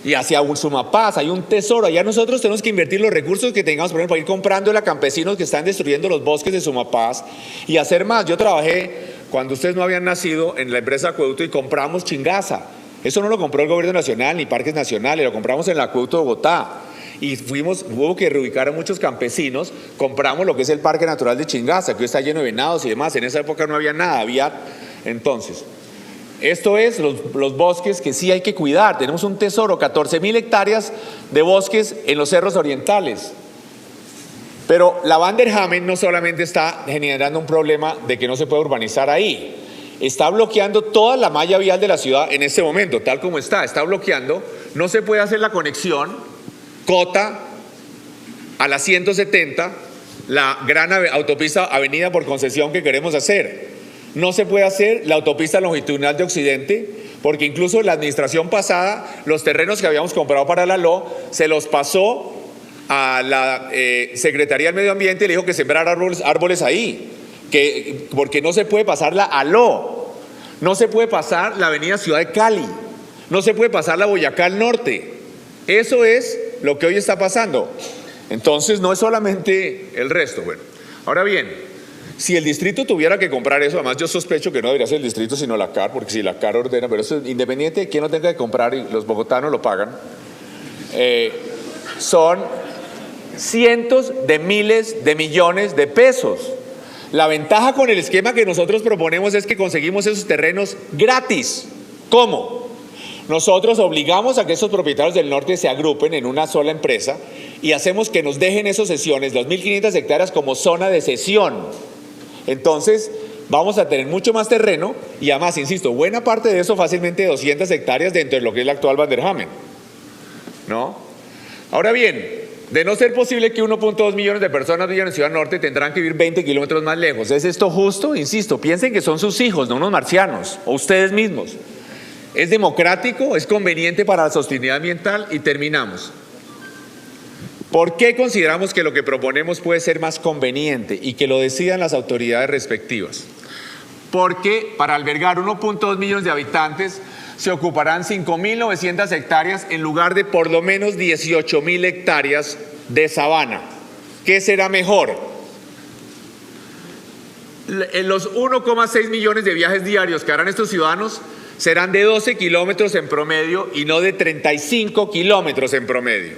Y hacia Sumapaz hay un tesoro. Allá nosotros tenemos que invertir los recursos que tengamos, por ejemplo, para ir comprando a campesinos que están destruyendo los bosques de Sumapaz y hacer más. Yo trabajé, cuando ustedes no habían nacido, en la empresa Acueducto y compramos Chingaza. Eso no lo compró el gobierno nacional ni parques nacionales, lo compramos en el Acueducto de Bogotá. Y hubo que reubicar a muchos campesinos, compramos lo que es el Parque Natural de Chingaza, que hoy está lleno de venados y demás. En esa época no había nada, entonces. Esto es los bosques que sí hay que cuidar. Tenemos un tesoro, 14.000 hectáreas de bosques en los cerros orientales. Pero la Van der Hamen no solamente está generando un problema de que no se puede urbanizar ahí, está bloqueando toda la malla vial de la ciudad en este momento, tal como está bloqueando. No se puede hacer la conexión Cota a la 170, la gran autopista avenida por concesión que queremos hacer. No se puede hacer la autopista longitudinal de Occidente, porque incluso la administración pasada, los terrenos que habíamos comprado para la LO, se los pasó a la Secretaría del Medio Ambiente y le dijo que sembrar árboles ahí, porque no se puede pasar la ALO, no se puede pasar la avenida Ciudad de Cali, no se puede pasar la Boyacá al norte. Eso es lo que hoy está pasando. Entonces no es solamente el resto. Bueno, ahora bien, si el distrito tuviera que comprar eso, además yo sospecho que no debería ser el distrito sino la CAR, porque si la CAR ordena, pero eso es independiente de quién lo tenga que comprar y los bogotanos lo pagan, son cientos de miles de millones de pesos. La ventaja con el esquema que nosotros proponemos es que conseguimos esos terrenos gratis. ¿Cómo? Nosotros obligamos a que esos propietarios del norte se agrupen en una sola empresa y hacemos que nos dejen esas sesiones, 2.500 hectáreas como zona de cesión. Entonces vamos a tener mucho más terreno y además, insisto, buena parte de eso, fácilmente 200 hectáreas dentro de lo que es la actual Van der Hamen, ¿no? Ahora bien, de no ser posible que 1.2 millones de personas vivan en Ciudad Norte, tendrán que vivir 20 kilómetros más lejos. ¿Es esto justo? Insisto, piensen que son sus hijos, no unos marcianos, o ustedes mismos. ¿Es democrático? ¿Es conveniente para la sostenibilidad ambiental? Y terminamos. ¿Por qué consideramos que lo que proponemos puede ser más conveniente y que lo decidan las autoridades respectivas? Porque para albergar 1.2 millones de habitantes se ocuparán 5.900 hectáreas en lugar de por lo menos 18.000 hectáreas de sabana. ¿Qué será mejor? Los 1,6 millones de viajes diarios que harán estos ciudadanos serán de 12 kilómetros en promedio y no de 35 kilómetros en promedio.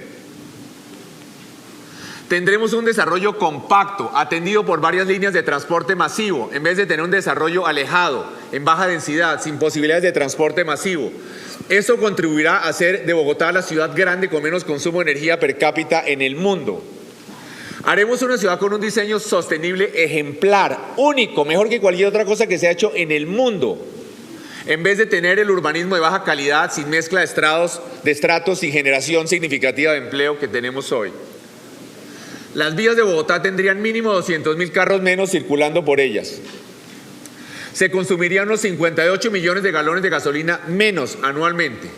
Tendremos un desarrollo compacto, atendido por varias líneas de transporte masivo, en vez de tener un desarrollo alejado, en baja densidad, sin posibilidades de transporte masivo. Esto contribuirá a hacer de Bogotá la ciudad grande con menos consumo de energía per cápita en el mundo. Haremos una ciudad con un diseño sostenible ejemplar, único, mejor que cualquier otra cosa que se ha hecho en el mundo. En vez de tener el urbanismo de baja calidad, sin mezcla de estratos y generación significativa de empleo que tenemos hoy. Las vías de Bogotá tendrían mínimo 200.000 carros menos circulando por ellas. Se consumirían unos 58 millones de galones de gasolina menos anualmente.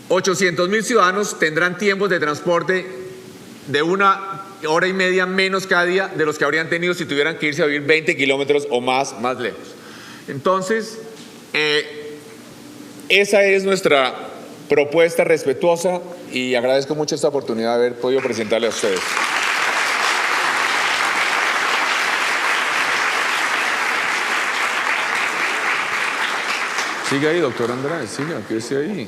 800.000 ciudadanos tendrán tiempos de transporte de 1 hora y media menos cada día de los que habrían tenido si tuvieran que irse a vivir 20 kilómetros o más lejos. Entonces, esa es nuestra propuesta respetuosa y agradezco mucho esta oportunidad de haber podido presentarle a ustedes. Sigue ahí, doctor Andrade, siga, quédese ahí.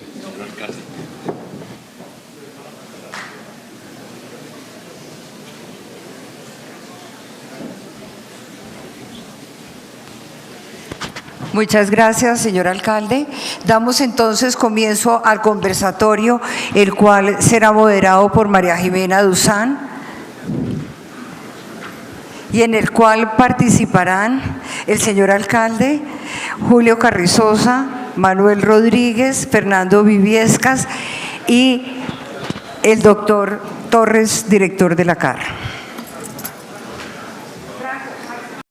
Muchas gracias, señor alcalde. Damos entonces comienzo al conversatorio, el cual será moderado por María Jimena Duzán y en el cual participarán el señor alcalde, Julio Carrizosa, Manuel Rodríguez, Fernando Viviescas y el doctor Torres, director de la CAR.